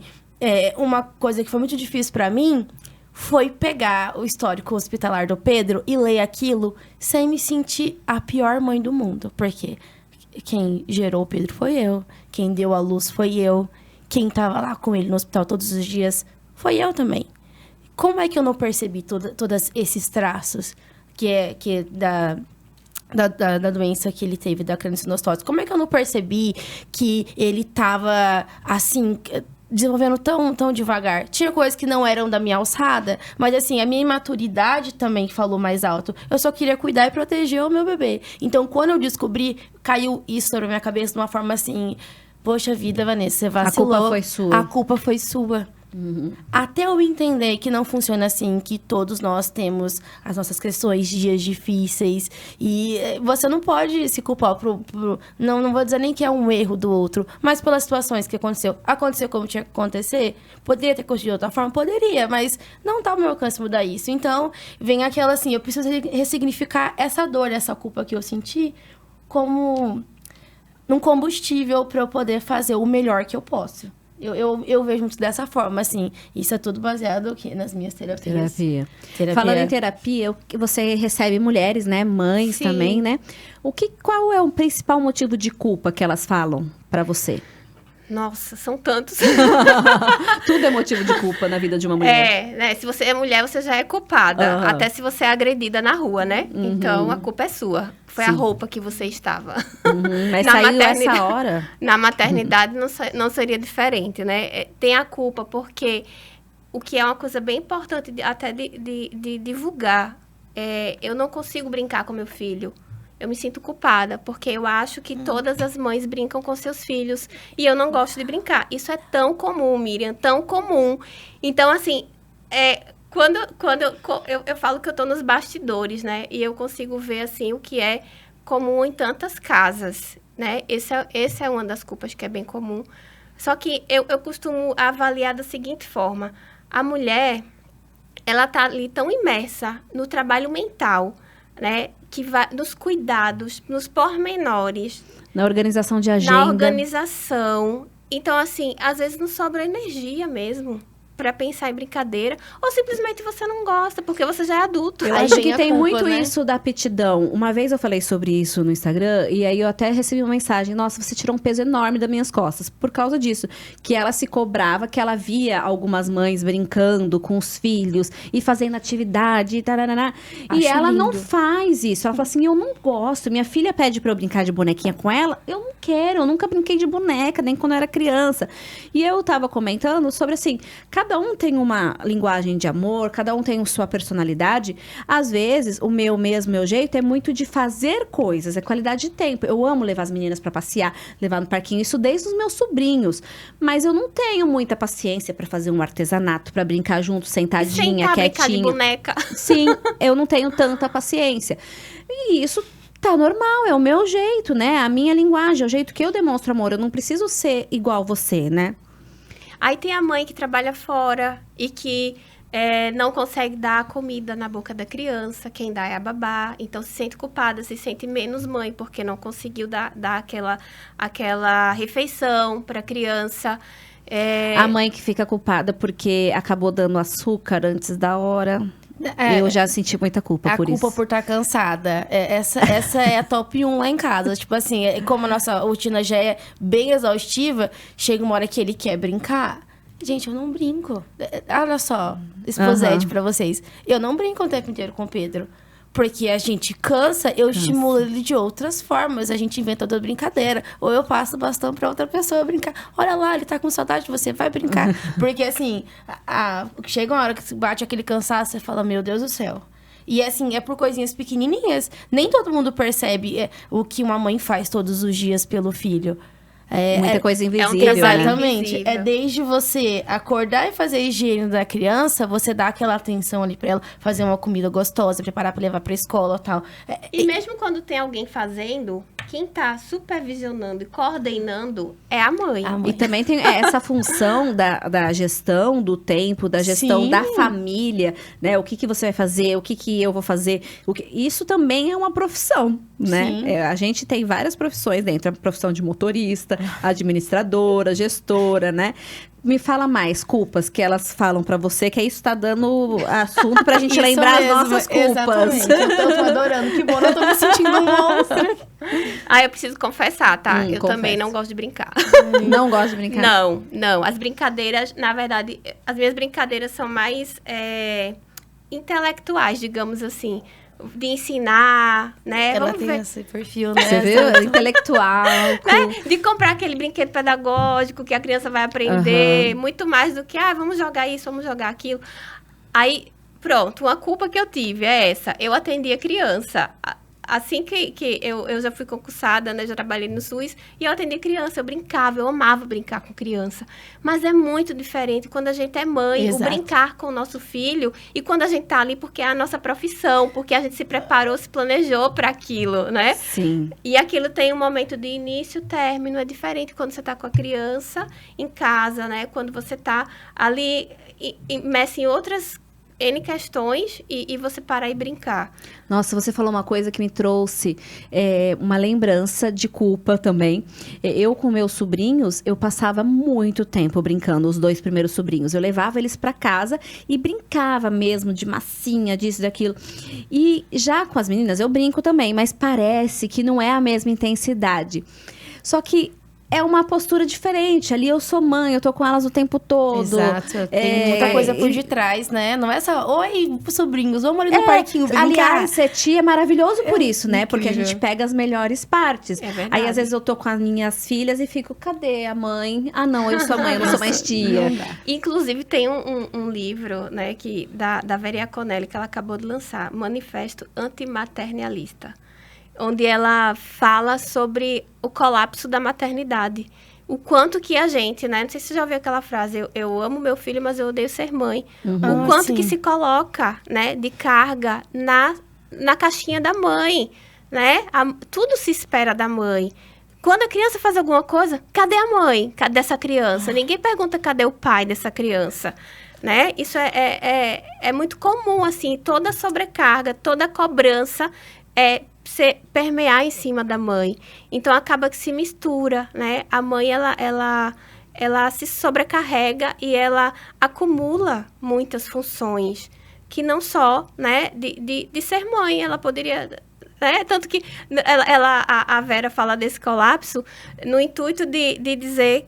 [SPEAKER 2] uma coisa que foi muito difícil pra mim foi pegar o histórico hospitalar do Pedro e ler aquilo sem me sentir a pior mãe do mundo. Porque quem gerou o Pedro foi eu, quem deu a luz foi eu, quem tava lá com ele no hospital todos os dias foi eu também. Como é que eu não percebi todos esses traços que da doença que ele teve, da craniossinostose? Como é que eu não percebi que ele tava, assim... desenvolvendo tão devagar. Tinha coisas que não eram da minha alçada, mas assim, a minha imaturidade também falou mais alto. Eu só queria cuidar e proteger o meu bebê. Então, quando eu descobri, caiu isso na minha cabeça de uma forma assim, poxa vida, Vanessa, você vacilou.
[SPEAKER 1] A culpa foi sua.
[SPEAKER 2] A culpa foi sua. Até eu entender que não funciona assim, que todos nós temos as nossas questões, dias difíceis, e você não pode se culpar não vou dizer nem que é um erro do outro, mas pelas situações que aconteceu como tinha que acontecer. Poderia ter acontecido de outra forma? Poderia, mas não tá ao meu alcance mudar isso. Então, vem aquela assim, eu preciso ressignificar essa dor, essa culpa que eu senti como um combustível para eu poder fazer o melhor que eu posso. Eu vejo muito dessa forma, assim. Isso é tudo baseado aqui nas minhas terapias.
[SPEAKER 1] Terapia. Falando em terapia, você recebe mulheres, né? Mães
[SPEAKER 3] Sim.
[SPEAKER 1] também, né? Qual é o principal motivo de culpa que elas falam pra você?
[SPEAKER 3] Nossa, são tantos.
[SPEAKER 1] Tudo é motivo de culpa na vida de uma mulher.
[SPEAKER 3] Né? Se você é mulher, você já é culpada.
[SPEAKER 1] Aham.
[SPEAKER 3] Até se você é agredida na rua, né? Então, a culpa é sua. Foi a
[SPEAKER 1] Sim.
[SPEAKER 3] roupa que você estava.
[SPEAKER 1] Mas
[SPEAKER 3] Na
[SPEAKER 1] saiu
[SPEAKER 3] maternidade.
[SPEAKER 1] essa hora.
[SPEAKER 3] Na maternidade não seria diferente, né? Tem a culpa porque o que é uma coisa bem importante até de divulgar. Eu não consigo brincar com meu filho. Eu me sinto culpada, porque eu acho que todas as mães brincam com seus filhos. E eu não gosto de brincar. Isso é tão comum, Miriam, tão comum. Então, assim, quando eu falo que eu tô nos bastidores, né? E eu consigo ver, assim, o que é comum em tantas casas, né? Essa é uma das culpas que é bem comum. Só que eu costumo avaliar da seguinte forma. A mulher, ela tá ali tão imersa no trabalho mental, né? Que vai nos cuidados, nos pormenores.
[SPEAKER 1] Na organização de agenda.
[SPEAKER 3] Na organização. Então, assim, às vezes não sobra energia mesmo para pensar em brincadeira. Ou simplesmente você não gosta, porque você já é adulto.
[SPEAKER 1] Eu
[SPEAKER 2] Aí
[SPEAKER 1] acho
[SPEAKER 2] vem
[SPEAKER 1] que
[SPEAKER 2] a
[SPEAKER 1] tem
[SPEAKER 2] culpa,
[SPEAKER 1] muito
[SPEAKER 2] né?
[SPEAKER 1] isso da aptidão. Uma vez eu falei sobre isso no Instagram, e aí eu até recebi uma mensagem: nossa, você tirou um peso enorme das minhas costas. Por causa disso. Que ela se cobrava, que ela via algumas mães brincando com os filhos e fazendo atividade, tarará. E
[SPEAKER 2] Acho
[SPEAKER 1] ela não
[SPEAKER 2] lindo.
[SPEAKER 1] faz isso. Ela fala assim: eu não gosto. Minha filha pede pra eu brincar de bonequinha com ela. Eu não quero, eu nunca brinquei de boneca, nem quando eu era criança. E eu tava comentando sobre assim: cada um tem uma linguagem de amor, cada um tem sua personalidade. Às vezes, o meu jeito é muito de fazer coisas, é qualidade de tempo. Eu amo levar as meninas pra passear, levar no parquinho, isso desde os meus sobrinhos. Mas eu não tenho muita paciência pra fazer um artesanato, pra brincar junto, sentadinha,
[SPEAKER 3] Sentar, brincar de
[SPEAKER 1] quietinha.
[SPEAKER 3] boneca.
[SPEAKER 1] Sim, eu não tenho tanta paciência. E isso tá normal, é o meu jeito, né? A minha linguagem, é o jeito que eu demonstro amor. Eu não preciso ser igual você, né?
[SPEAKER 3] Aí tem a mãe que trabalha fora e que não consegue dar a comida na boca da criança. Quem dá é a babá. Então, se sente culpada, se sente menos mãe, porque não conseguiu dar aquela refeição para a criança.
[SPEAKER 1] A mãe que fica culpada porque acabou dando açúcar antes da hora. Eu já senti muita culpa por
[SPEAKER 2] A culpa
[SPEAKER 1] isso.
[SPEAKER 2] por estar cansada. Essa é a top 1 lá em casa. Tipo assim, como a nossa rotina já é bem exaustiva, chega uma hora que ele quer brincar. Gente, eu não brinco. Olha só, exposete pra vocês. Eu não brinco o tempo inteiro com o Pedro. Porque a gente cansa, eu estimulo ele de outras formas. A gente inventa outra brincadeira. Ou eu passo o bastão pra outra pessoa brincar. Olha lá, ele tá com saudade de você, vai brincar. Porque assim, chega uma hora que bate aquele cansaço, você fala, meu Deus do céu. E assim, é por coisinhas pequenininhas. Nem todo mundo percebe o que uma mãe faz todos os dias pelo filho.
[SPEAKER 1] Muita coisa invisível, né?
[SPEAKER 2] Exatamente.
[SPEAKER 3] Invisível.
[SPEAKER 2] É desde você acordar e fazer a higiene da criança, você dá aquela atenção ali pra ela, fazer uma comida gostosa, preparar pra levar pra escola e tal.
[SPEAKER 3] E mesmo quando tem alguém fazendo, quem tá supervisionando e coordenando é a mãe.
[SPEAKER 2] A mãe.
[SPEAKER 1] E também tem essa função da gestão do tempo, da gestão
[SPEAKER 2] Sim.
[SPEAKER 1] da família, né? O que você vai fazer, o que eu vou fazer. Isso também é uma profissão, né?
[SPEAKER 2] Sim.
[SPEAKER 1] A gente tem várias profissões dentro. A profissão de motorista, administradora, gestora, né? Me fala mais culpas que elas falam pra você, que isso tá dando assunto pra gente
[SPEAKER 2] Isso
[SPEAKER 1] lembrar
[SPEAKER 2] mesmo,
[SPEAKER 1] as nossas culpas.
[SPEAKER 2] Exatamente. Eu tô adorando. Que bom, eu tô me sentindo um monstro.
[SPEAKER 3] Eu preciso confessar, tá? Eu
[SPEAKER 1] confessa.
[SPEAKER 3] também não gosto de brincar.
[SPEAKER 1] Não gosto de brincar.
[SPEAKER 3] Não. As brincadeiras, na verdade, as minhas brincadeiras são mais intelectuais, digamos assim. De ensinar, né?
[SPEAKER 2] Ela
[SPEAKER 3] Vamos
[SPEAKER 2] tem
[SPEAKER 3] ver.
[SPEAKER 2] esse perfil, né?
[SPEAKER 1] Você viu? Intelectual.
[SPEAKER 3] Né? De comprar aquele brinquedo pedagógico que a criança vai aprender, muito mais do que, vamos jogar isso, vamos jogar aquilo. Aí, pronto, uma culpa que eu tive é essa. Eu atendi a criança. Assim que eu já fui concursada, né? Já trabalhei no SUS. E eu atendi criança, eu brincava, eu amava brincar com criança. Mas é muito diferente quando a gente é mãe,
[SPEAKER 2] Exato.
[SPEAKER 3] o brincar com o nosso filho. E quando a gente tá ali porque é a nossa profissão, porque a gente se preparou, se planejou para aquilo, né?
[SPEAKER 1] Sim.
[SPEAKER 3] E aquilo tem um momento de início, término. É diferente quando você tá com a criança em casa, né? Quando você tá ali imerso em outras N questões e você parar e brincar.
[SPEAKER 1] Nossa, você falou uma coisa que me trouxe uma lembrança de culpa também. Eu, com meus sobrinhos, eu passava muito tempo brincando, os 2 primeiros sobrinhos. Eu levava eles pra casa e brincava mesmo de massinha, disso, daquilo. E já com as meninas, eu brinco também, mas parece que não é a mesma intensidade. Só que é uma postura diferente. Ali eu sou mãe, eu tô com elas o tempo todo.
[SPEAKER 2] Exato. Tem muita coisa por detrás, né? Não é só, oi, sobrinhos, vamos ali no parquinho brincar.
[SPEAKER 1] Aliás, ser tia é maravilhoso por isso, né?
[SPEAKER 2] incrível.
[SPEAKER 1] Porque a gente pega as melhores partes.
[SPEAKER 3] É verdade.
[SPEAKER 1] Aí, às vezes, eu tô com as minhas filhas e fico, cadê a mãe? Ah, não, eu sou mãe, eu não sou mais tia.
[SPEAKER 3] Inclusive, tem um livro, né, da Vera Iaconelli, que ela acabou de lançar, Manifesto Antimaternalista, onde ela fala sobre o colapso da maternidade. O quanto que a gente, né? Não sei se você já ouviu aquela frase, eu amo meu filho, mas eu odeio ser mãe. O quanto
[SPEAKER 2] sim.
[SPEAKER 3] que se coloca, né, de carga na caixinha da mãe, né? Tudo se espera da mãe. Quando a criança faz alguma coisa, cadê a mãe dessa criança? Ninguém pergunta cadê o pai dessa criança, né? Isso é muito comum, assim, toda sobrecarga, toda cobrança permear em cima da mãe. Então, acaba que se mistura, né? A mãe, ela se sobrecarrega e ela acumula muitas funções, que não só, né, de ser mãe, ela poderia... Né? Tanto que a Vera fala desse colapso no intuito de dizer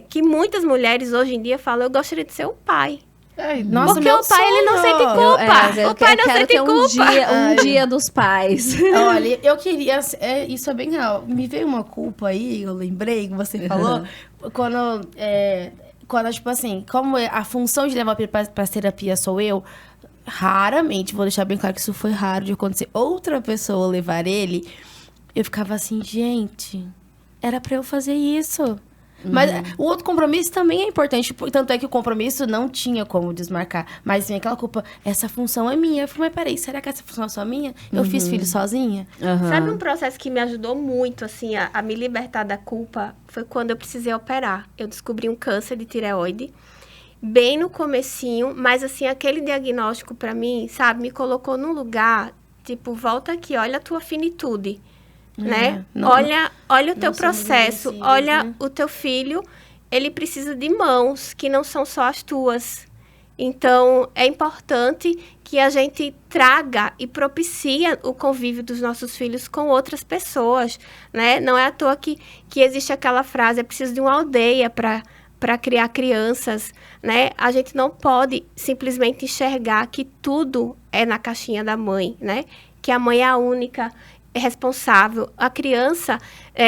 [SPEAKER 3] que muitas mulheres hoje em dia falam, eu gostaria de ser o pai.
[SPEAKER 2] Nossa,
[SPEAKER 3] porque o pai, ele não sente culpa. O pai não sente culpa.
[SPEAKER 1] Um dia dos pais.
[SPEAKER 2] Olha, eu queria... isso é bem real. Me veio uma culpa aí, eu lembrei que você falou, quando, tipo assim, como a função de levar pra terapia sou eu, raramente, vou deixar bem claro que isso foi raro de acontecer, outra pessoa levar ele, eu ficava assim, gente, era pra eu fazer isso. Mas o outro compromisso também é importante. Tanto é que o compromisso não tinha como desmarcar. Mas vem aquela culpa, essa função é minha. Eu falei, mas peraí, será que essa função é só minha? Eu fiz filho sozinha?
[SPEAKER 3] Sabe um processo que me ajudou muito, assim, a me libertar da culpa? Foi quando eu precisei operar. Eu descobri um câncer de tireoide, bem no comecinho. Mas, assim, aquele diagnóstico pra mim, sabe, me colocou num lugar, tipo, volta aqui, olha a tua finitude. Né? Olha o teu processo, olha, né? O teu filho, ele precisa de mãos que não são só as tuas. Então, é importante que a gente traga e propicia o convívio dos nossos filhos com outras pessoas, né? Não é à toa que existe aquela frase, é preciso de uma aldeia para criar crianças, né? A gente não pode simplesmente enxergar que tudo é na caixinha da mãe, né? Que a mãe é a única responsável. A criança,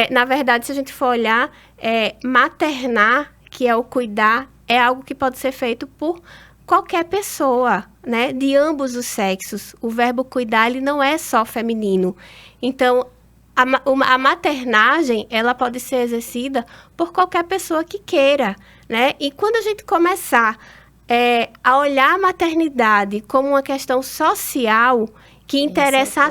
[SPEAKER 3] na verdade, se a gente for olhar, maternar, que é o cuidar, é algo que pode ser feito por qualquer pessoa, né? De ambos os sexos. O verbo cuidar, ele não é só feminino. Então, a maternagem, ela pode ser exercida por qualquer pessoa que queira, né? E quando a gente começar a olhar a maternidade como uma questão social que interessa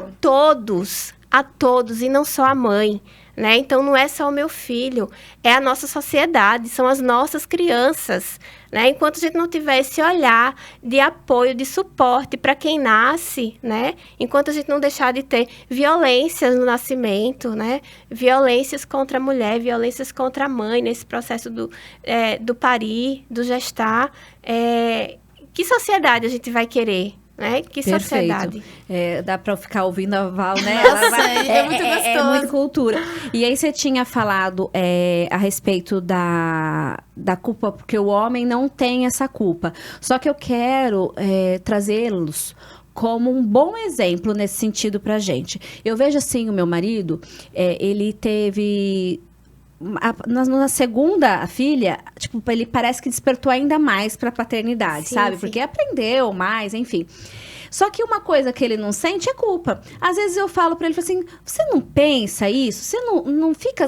[SPEAKER 3] a todos e não só a mãe, né? Então, não é só o meu filho, é a nossa sociedade, são as nossas crianças, né? Enquanto a gente não tiver esse olhar de apoio, de suporte para quem nasce, né? Enquanto a gente não deixar de ter violências no nascimento, né? Violências contra a mulher, violências contra a mãe nesse processo do parir, do gestar, que sociedade a gente vai querer? Né? Que
[SPEAKER 1] Perfeito.
[SPEAKER 3] Sociedade.
[SPEAKER 1] Dá pra ficar ouvindo a Val, né?
[SPEAKER 2] É muito gostoso.
[SPEAKER 1] É muito cultura. E aí você tinha falado a respeito da culpa, porque o homem não tem essa culpa. Só que eu quero trazê-los como um bom exemplo nesse sentido pra gente. Eu vejo assim, o meu marido, ele teve... Na segunda filha, tipo, ele parece que despertou ainda mais pra paternidade, sabe? Sim. Porque aprendeu mais, enfim. Só que uma coisa que ele não sente é culpa. Às vezes eu falo pra ele, assim, você não pensa isso? Você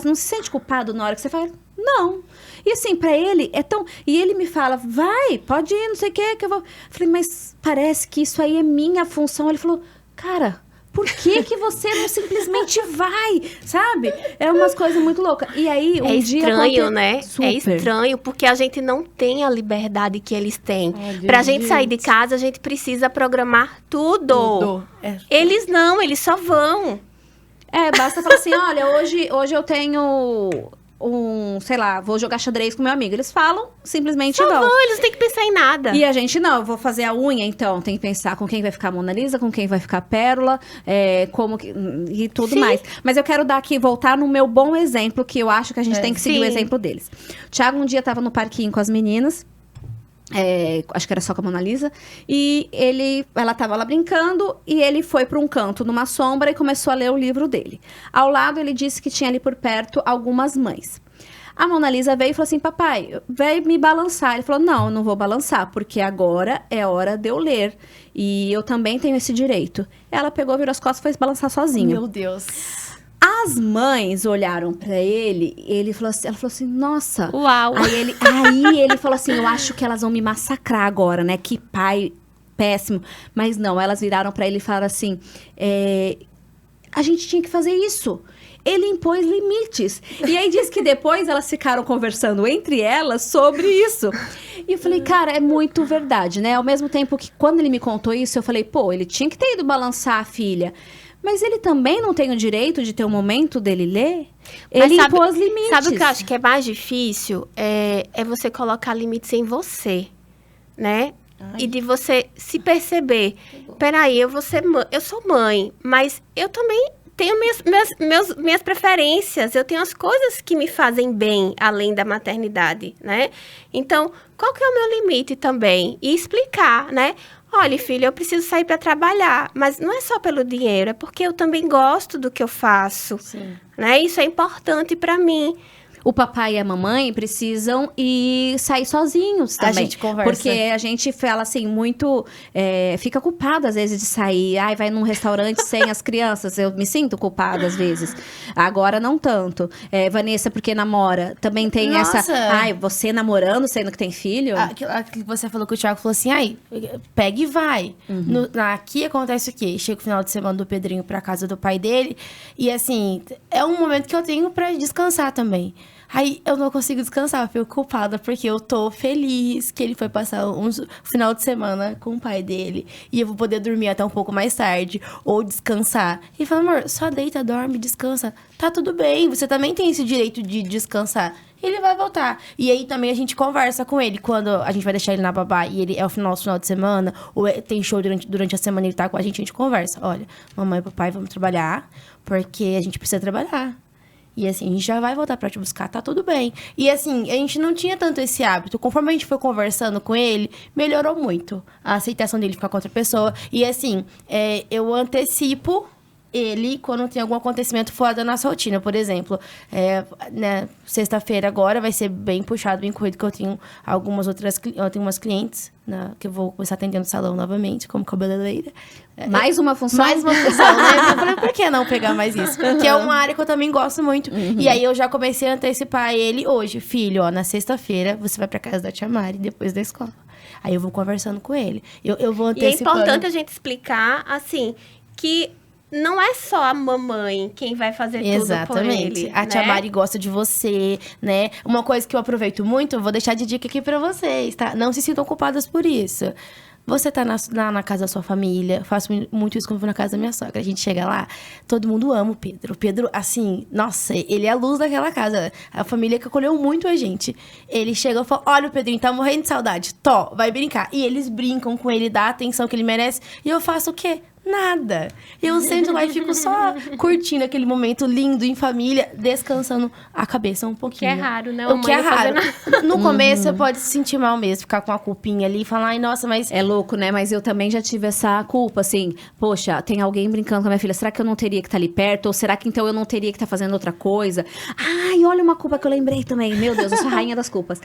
[SPEAKER 1] não se sente culpado na hora que você fala? Não. E assim, pra ele é tão... E ele me fala, vai, pode ir, não sei o que eu vou... Eu falei, mas parece que isso aí é minha função. Ele falou, cara... Por que você não simplesmente vai, sabe? É umas coisas muito loucas. E aí,
[SPEAKER 3] um dia... É estranho, né?
[SPEAKER 1] Super.
[SPEAKER 3] É estranho, porque a gente não tem a liberdade que eles têm. Pra gente sair de casa, a gente precisa programar tudo. Eles não, eles só vão.
[SPEAKER 1] Basta falar assim, olha, hoje eu tenho sei lá, vou jogar xadrez com meu amigo. Eles falam, simplesmente
[SPEAKER 3] Só
[SPEAKER 1] vão.
[SPEAKER 3] vão, eles não têm que pensar em nada.
[SPEAKER 1] E a gente não, eu vou fazer a unha, então tem que pensar com quem vai ficar a Mona Lisa, com quem vai ficar a Pérola, e tudo mais. Mas eu quero voltar no meu bom exemplo, que eu acho que a gente tem que seguir o exemplo deles. O Thiago um dia tava no parquinho com as meninas, acho que era só com a Mona Lisa, e ela tava lá brincando, e ele foi para um canto, numa sombra, e começou a ler o livro dele. Ao lado, ele disse que tinha ali por perto algumas mães. A Mona Lisa veio e falou assim, papai, veio me balançar. Ele falou, não, eu não vou balançar, porque agora é hora de eu ler. E eu também tenho esse direito. Ela pegou, virou as costas e foi balançar sozinha.
[SPEAKER 2] Meu Deus.
[SPEAKER 1] As mães olharam pra ele, ela falou assim, nossa.
[SPEAKER 3] Uau.
[SPEAKER 1] Aí ele falou assim, eu acho que elas vão me massacrar agora, né? Que pai péssimo. Mas não, elas viraram pra ele e falaram assim, a gente tinha que fazer isso. Ele impôs limites. E aí diz que depois elas ficaram conversando entre elas sobre isso. E eu falei, cara, é muito verdade, né? Ao mesmo tempo que quando ele me contou isso, eu falei, pô, ele tinha que ter ido balançar a filha. Mas ele também não tem o direito de ter um momento dele ler? Ele impôs limites.
[SPEAKER 3] Sabe o que eu acho que é mais difícil? É você colocar limites em você, né? E de você se perceber. Peraí, eu sou mãe, mas eu também tenho minhas preferências. Eu tenho as coisas que me fazem bem, além da maternidade, né? Então, qual que é o meu limite também? E explicar, né? Olha, filha, eu preciso sair para trabalhar, mas não é só pelo dinheiro, é porque eu também gosto do que eu faço, né? Isso é importante para mim.
[SPEAKER 1] O papai e a mamãe precisam sair sozinhos também.
[SPEAKER 2] A gente conversa.
[SPEAKER 1] Porque a gente fala assim, muito... fica culpada, às vezes, de sair. Ai, vai num restaurante sem as crianças. Eu me sinto culpada, às vezes. Agora, não tanto. Vanessa, porque namora. Também tem essa... Ai, você namorando, sendo que tem filho?
[SPEAKER 2] Aquilo que você falou que o Thiago falou assim, ai, pega e vai. Aqui acontece o quê? Chega o final de semana do Pedrinho pra casa do pai dele. E, assim, é um momento que eu tenho pra descansar também. Aí eu não consigo descansar, eu fico culpada, porque eu tô feliz que ele foi passar um final de semana com o pai dele. E eu vou poder dormir até um pouco mais tarde, ou descansar. E fala, amor, só deita, dorme, descansa. Tá tudo bem, você também tem esse direito de descansar. Ele vai voltar. E aí também a gente conversa com ele. Quando a gente vai deixar ele na babá e ele é o nosso final de semana, ou tem show durante a semana e ele tá com a gente conversa. Olha, mamãe e papai, vamos trabalhar, porque a gente precisa trabalhar. E assim, a gente já vai voltar pra te buscar, tá tudo bem. E assim, a gente não tinha tanto esse hábito. Conforme a gente foi conversando com ele, melhorou muito a aceitação dele ficar com outra pessoa. E assim, eu antecipo ele quando tem algum acontecimento fora da nossa rotina. Por exemplo, sexta-feira agora vai ser bem puxado, bem corrido, que eu tenho eu tenho umas clientes, né, que eu vou começar atendendo no salão novamente, como cabeleireira.
[SPEAKER 1] Mais uma função?
[SPEAKER 2] Mais uma função, né? Eu falei, por que não pegar mais isso? Que é uma área que eu também gosto muito. E aí, eu já comecei a antecipar ele hoje. Filho, ó, na sexta-feira, você vai pra casa da tia Mari, depois da escola. Aí, eu vou conversando com ele. Eu vou antecipando.
[SPEAKER 3] E é importante a gente explicar, assim, que não é só a mamãe quem vai fazer tudo por ele.
[SPEAKER 2] A tia Mari gosta de você, né? Uma coisa que eu aproveito muito, eu vou deixar de dica aqui pra vocês, tá? Não se sintam culpadas por isso. Você tá na casa da sua família. Eu faço muito isso quando eu vou na casa da minha sogra. A gente chega lá, todo mundo ama o Pedro. O Pedro, assim, nossa, ele é a luz daquela casa. A família que acolheu muito a gente. Ele chega e fala, olha o Pedrinho, tá morrendo de saudade. Tó, vai brincar. E eles brincam com ele, dá a atenção que ele merece. E eu faço o quê? Nada. Eu sento lá e fico só curtindo aquele momento lindo em família, descansando a cabeça um pouquinho.
[SPEAKER 3] Que é raro, né?
[SPEAKER 2] O que é raro. No começo, você pode se sentir mal mesmo, ficar com a culpinha ali e falar, ai, nossa, mas...
[SPEAKER 1] É louco, né? Mas eu também já tive essa culpa, assim, poxa, tem alguém brincando com a minha filha, será que eu não teria que estar ali perto? Ou será que então eu não teria que estar fazendo outra coisa? Ai, olha uma culpa que eu lembrei também. Meu Deus, eu sou a rainha das culpas.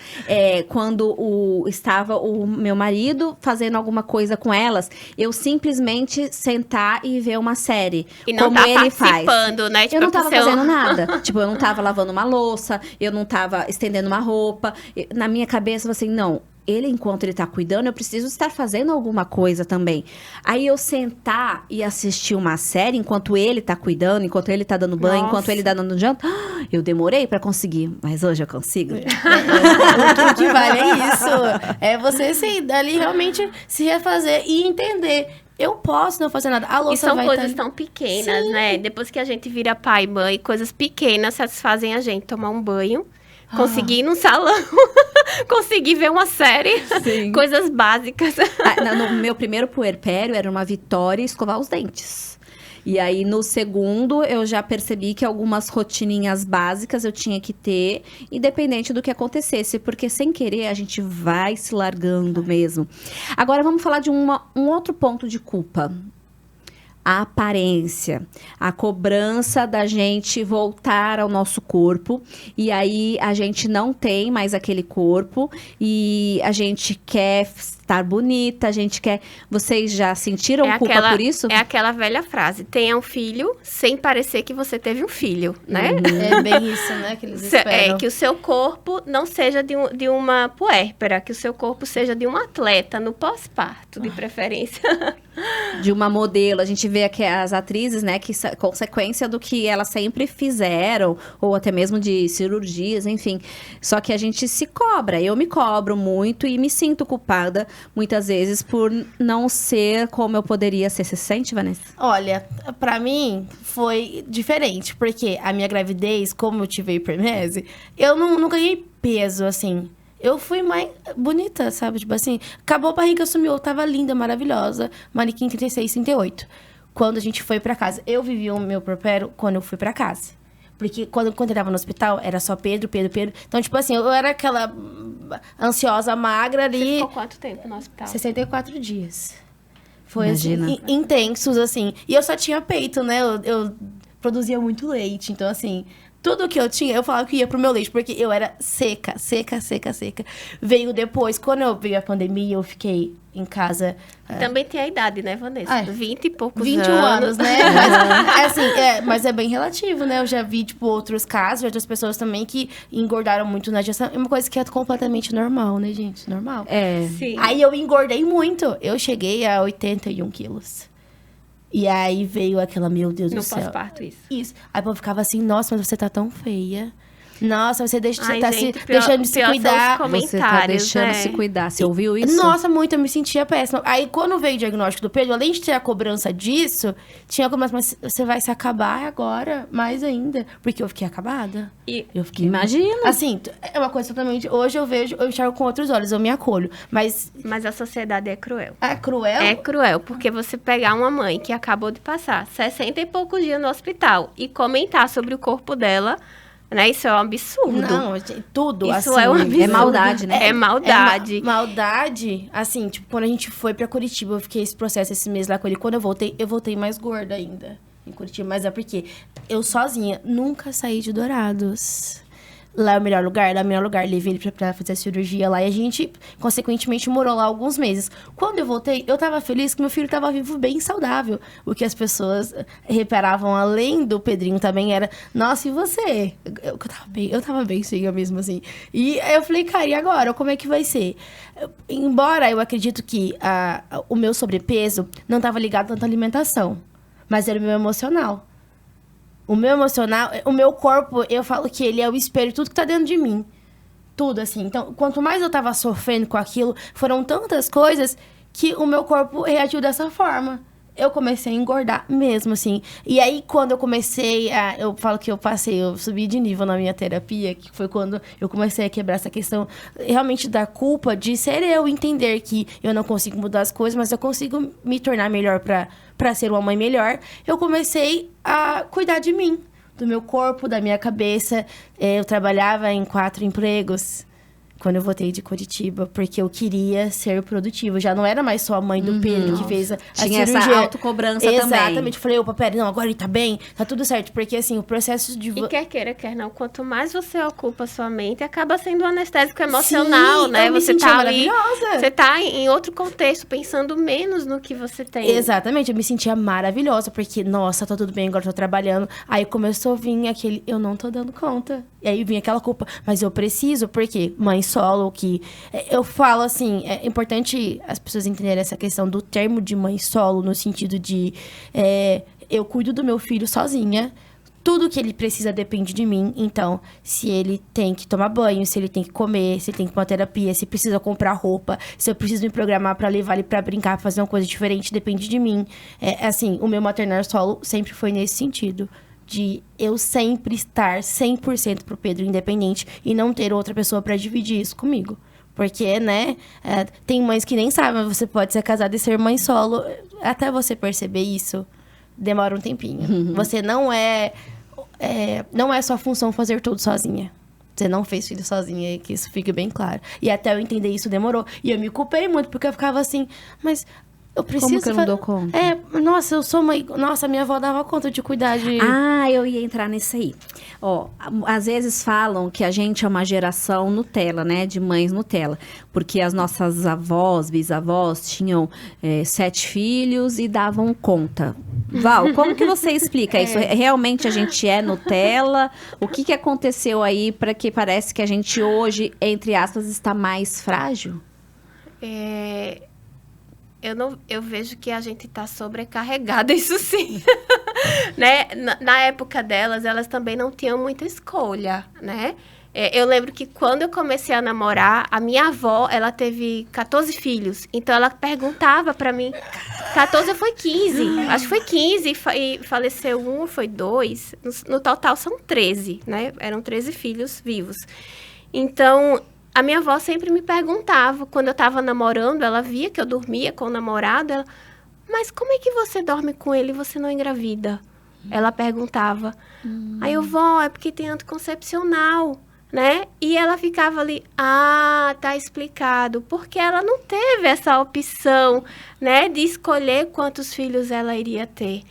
[SPEAKER 1] Quando estava o meu marido fazendo alguma coisa com elas, eu simplesmente sentar e ver uma série.
[SPEAKER 3] E não
[SPEAKER 1] como
[SPEAKER 3] tá
[SPEAKER 1] ele
[SPEAKER 3] participando,
[SPEAKER 1] faz.
[SPEAKER 3] né? Tipo,
[SPEAKER 1] eu não tava fazendo nada. Tipo, eu não tava lavando uma louça, eu não tava estendendo uma roupa. Na minha cabeça, assim, não. Ele, enquanto ele tá cuidando, eu preciso estar fazendo alguma coisa também. Aí eu sentar e assistir uma série enquanto ele tá cuidando, enquanto ele tá dando banho, enquanto ele tá dando janta. Eu demorei pra conseguir, mas hoje eu consigo.
[SPEAKER 2] O que vale é isso. É você, sim, dali realmente se refazer e entender eu posso não fazer nada. A
[SPEAKER 3] E
[SPEAKER 2] louça
[SPEAKER 3] são
[SPEAKER 2] vai
[SPEAKER 3] coisas
[SPEAKER 2] tá...
[SPEAKER 3] tão pequenas, né? Depois que a gente vira pai e mãe, coisas pequenas satisfazem a gente. Tomar um banho, conseguir ir num salão, conseguir ver uma série.
[SPEAKER 1] Sim.
[SPEAKER 3] Coisas básicas.
[SPEAKER 1] No meu primeiro puerpério, era uma vitória escovar os dentes. E aí, no segundo, eu já percebi que algumas rotininhas básicas eu tinha que ter, independente do que acontecesse. Porque, sem querer, a gente vai se largando mesmo. Agora, vamos falar de um outro ponto de culpa. A aparência, a cobrança da gente voltar ao nosso corpo, e aí a gente não tem mais aquele corpo, e a gente quer estar bonita, a gente quer... Vocês já sentiram culpa por isso?
[SPEAKER 3] É aquela velha frase, tenha um filho sem parecer que você teve um filho, né?
[SPEAKER 2] É bem isso, né? Que eles esperam.
[SPEAKER 3] Que o seu corpo não seja de uma puérpera, que o seu corpo seja de um atleta no pós-parto, de preferência.
[SPEAKER 1] De uma modelo, a gente vê que as atrizes, né, que consequência do que elas sempre fizeram, ou até mesmo de cirurgias, enfim. Só que a gente se cobra, eu me cobro muito e me sinto culpada, muitas vezes, por não ser como eu poderia ser. Você sente, Vanessa?
[SPEAKER 2] Olha, pra mim foi diferente, porque a minha gravidez, como eu tive hipermese, eu não ganhei peso, assim. Eu fui mais bonita, sabe? Tipo assim, acabou a barriga, sumiu. Eu tava linda, maravilhosa. Manequim 36, 38. Quando a gente foi pra casa. Eu vivi o meu puerpério quando eu fui pra casa. Porque quando eu tava no hospital, era só Pedro. Então, tipo assim, eu era aquela ansiosa, magra ali.
[SPEAKER 3] Você ficou quanto tempo no hospital?
[SPEAKER 2] 64 dias. Foi,
[SPEAKER 1] Imagina.
[SPEAKER 2] assim, intensos, assim. E eu só tinha peito, né? Eu produzia muito leite. Então, assim... Tudo que eu tinha, eu falava que ia pro meu leite, porque eu era seca. Veio depois, quando eu veio a pandemia, eu fiquei em casa.
[SPEAKER 3] Também tem a idade, né, Vanessa?
[SPEAKER 2] Ai,
[SPEAKER 3] 20 e poucos
[SPEAKER 2] 21 anos, né? Mas é bem relativo, né? Eu já vi, tipo, outros casos, de outras pessoas também que engordaram muito na gestação. É uma coisa que é completamente normal, né, gente? Normal.
[SPEAKER 1] É.
[SPEAKER 3] Sim.
[SPEAKER 2] Aí eu engordei muito. Eu cheguei a 81 quilos. E aí veio aquela, meu Deus do céu.
[SPEAKER 3] No pós-parto, isso.
[SPEAKER 2] Isso. Aí eu ficava assim, nossa, mas você tá tão feia. Nossa, você
[SPEAKER 3] Ai,
[SPEAKER 2] tá
[SPEAKER 3] gente,
[SPEAKER 2] se deixando de se
[SPEAKER 3] pior são os
[SPEAKER 2] cuidar.
[SPEAKER 1] Você tá deixando
[SPEAKER 3] né?
[SPEAKER 1] se cuidar. Você ouviu isso?
[SPEAKER 2] Nossa, muito, eu me sentia péssima. Aí, quando veio o diagnóstico do Pedro, além de ter a cobrança disso, tinha a cobrança, mas você vai se acabar agora, mais ainda. Porque eu fiquei acabada.
[SPEAKER 3] E
[SPEAKER 2] Eu fiquei...
[SPEAKER 1] Imagina.
[SPEAKER 2] Assim, é uma coisa totalmente... Hoje eu enxergo com outros olhos, eu me acolho. Mas
[SPEAKER 3] Mas a sociedade é cruel.
[SPEAKER 2] é cruel?
[SPEAKER 3] É cruel, porque você pegar uma mãe que acabou de passar 60 e poucos dias no hospital e comentar sobre o corpo dela, né? Isso é um absurdo.
[SPEAKER 2] Não, gente, tudo,
[SPEAKER 3] Isso
[SPEAKER 2] assim...
[SPEAKER 3] é um absurdo.
[SPEAKER 1] É maldade, né?
[SPEAKER 3] É maldade.
[SPEAKER 2] Maldade, assim, tipo, quando a gente foi pra Curitiba, eu fiquei esse mês lá com ele. Quando eu voltei mais gorda ainda em Curitiba. Mas é porque eu sozinha nunca saí de Dourados. Lá é o melhor lugar, levei ele pra fazer a cirurgia lá. E a gente, consequentemente, morou lá alguns meses. Quando eu voltei, eu tava feliz que meu filho tava vivo, bem saudável. O que as pessoas reparavam, além do Pedrinho, também era... Nossa, e você? Eu tava bem cheinha mesmo, assim. E eu falei, cara, e agora? Como é que vai ser? Embora eu acredito que o meu sobrepeso não tava ligado tanto à alimentação. Mas era o meu emocional. O meu emocional, o meu corpo, eu falo que ele é o espelho de tudo que tá dentro de mim. Tudo, assim. Então, quanto mais eu tava sofrendo com aquilo, foram tantas coisas que o meu corpo reagiu dessa forma. Eu comecei a engordar mesmo, assim. E aí, quando eu comecei a... Eu falo que eu subi de nível na minha terapia, que foi quando eu comecei a quebrar essa questão realmente da culpa de ser eu, entender que eu não consigo mudar as coisas, mas eu consigo me tornar melhor pra ser uma mãe melhor. Eu comecei a cuidar de mim, do meu corpo, da minha cabeça. Eu trabalhava em 4 empregos quando eu voltei de Curitiba, porque eu queria ser produtiva. Já não era mais só a mãe do Pedro que fez a
[SPEAKER 1] Tinha
[SPEAKER 2] cirurgia.
[SPEAKER 1] essa autocobrança também.
[SPEAKER 2] Exatamente. Falei, opa, pera, não, agora ele tá bem, tá tudo certo. Porque, assim, o processo de...
[SPEAKER 3] E quer queira, quer não, quanto mais você ocupa sua mente, acaba sendo um anestésico emocional,
[SPEAKER 2] Sim,
[SPEAKER 3] né?
[SPEAKER 2] eu me
[SPEAKER 3] Você
[SPEAKER 2] sentia
[SPEAKER 3] tá ali,
[SPEAKER 2] maravilhosa.
[SPEAKER 3] você tá em outro contexto, pensando menos no que você tem.
[SPEAKER 2] Exatamente, eu me sentia maravilhosa, porque, nossa, tá tudo bem, agora eu tô trabalhando. Aí começou a vir aquele, eu não tô dando conta. E aí vinha aquela culpa, mas eu preciso, porque mãe solo, que... Eu falo assim, é importante as pessoas entenderem essa questão do termo de mãe solo, no sentido de... eu cuido do meu filho sozinha, tudo que ele precisa depende de mim. Então, se ele tem que tomar banho, se ele tem que comer, se ele tem que ir pra uma terapia, se precisa comprar roupa, se eu preciso me programar pra levar ele pra brincar, pra fazer uma coisa diferente, depende de mim. Assim, o meu maternar solo sempre foi nesse sentido. De eu sempre estar 100% pro Pedro independente e não ter outra pessoa pra dividir isso comigo. Porque, né, tem mães que nem sabem, mas você pode ser casada e ser mãe solo. Até você perceber isso, demora um tempinho. Você não é sua função fazer tudo sozinha. Você não fez filho sozinha, que isso fique bem claro. E até eu entender isso demorou. E eu me culpei muito, porque eu ficava assim, mas... Eu preciso.
[SPEAKER 1] Como que eu não dou conta?
[SPEAKER 2] Nossa, eu sou mãe. Nossa, minha avó dava conta de cuidar de.
[SPEAKER 1] Ah, eu ia entrar nisso aí. Ó, às vezes falam que a gente é uma geração Nutella, né? De mães Nutella. Porque as nossas avós, bisavós, tinham 7 filhos e davam conta. Val, como que você explica isso? Realmente a gente é Nutella? O que aconteceu aí para que parece que a gente hoje, entre aspas, está mais frágil?
[SPEAKER 3] Eu vejo que a gente está sobrecarregada, isso sim. Né? Na época delas, elas também não tinham muita escolha, né? Eu lembro que quando eu comecei a namorar, a minha avó, ela teve 14 filhos. Então, ela perguntava para mim... 14 foi 15. Acho que foi 15 e faleceu um, foi 2. No total, são 13, né? Eram 13 filhos vivos. Então... A minha avó sempre me perguntava, quando eu estava namorando, ela via que eu dormia com o namorado, ela, mas como é que você dorme com ele e você não engravida? Ela perguntava. Aí eu, vó, é porque tem anticoncepcional, né? E ela ficava ali, tá explicado, porque ela não teve essa opção, né, de escolher quantos filhos ela iria ter.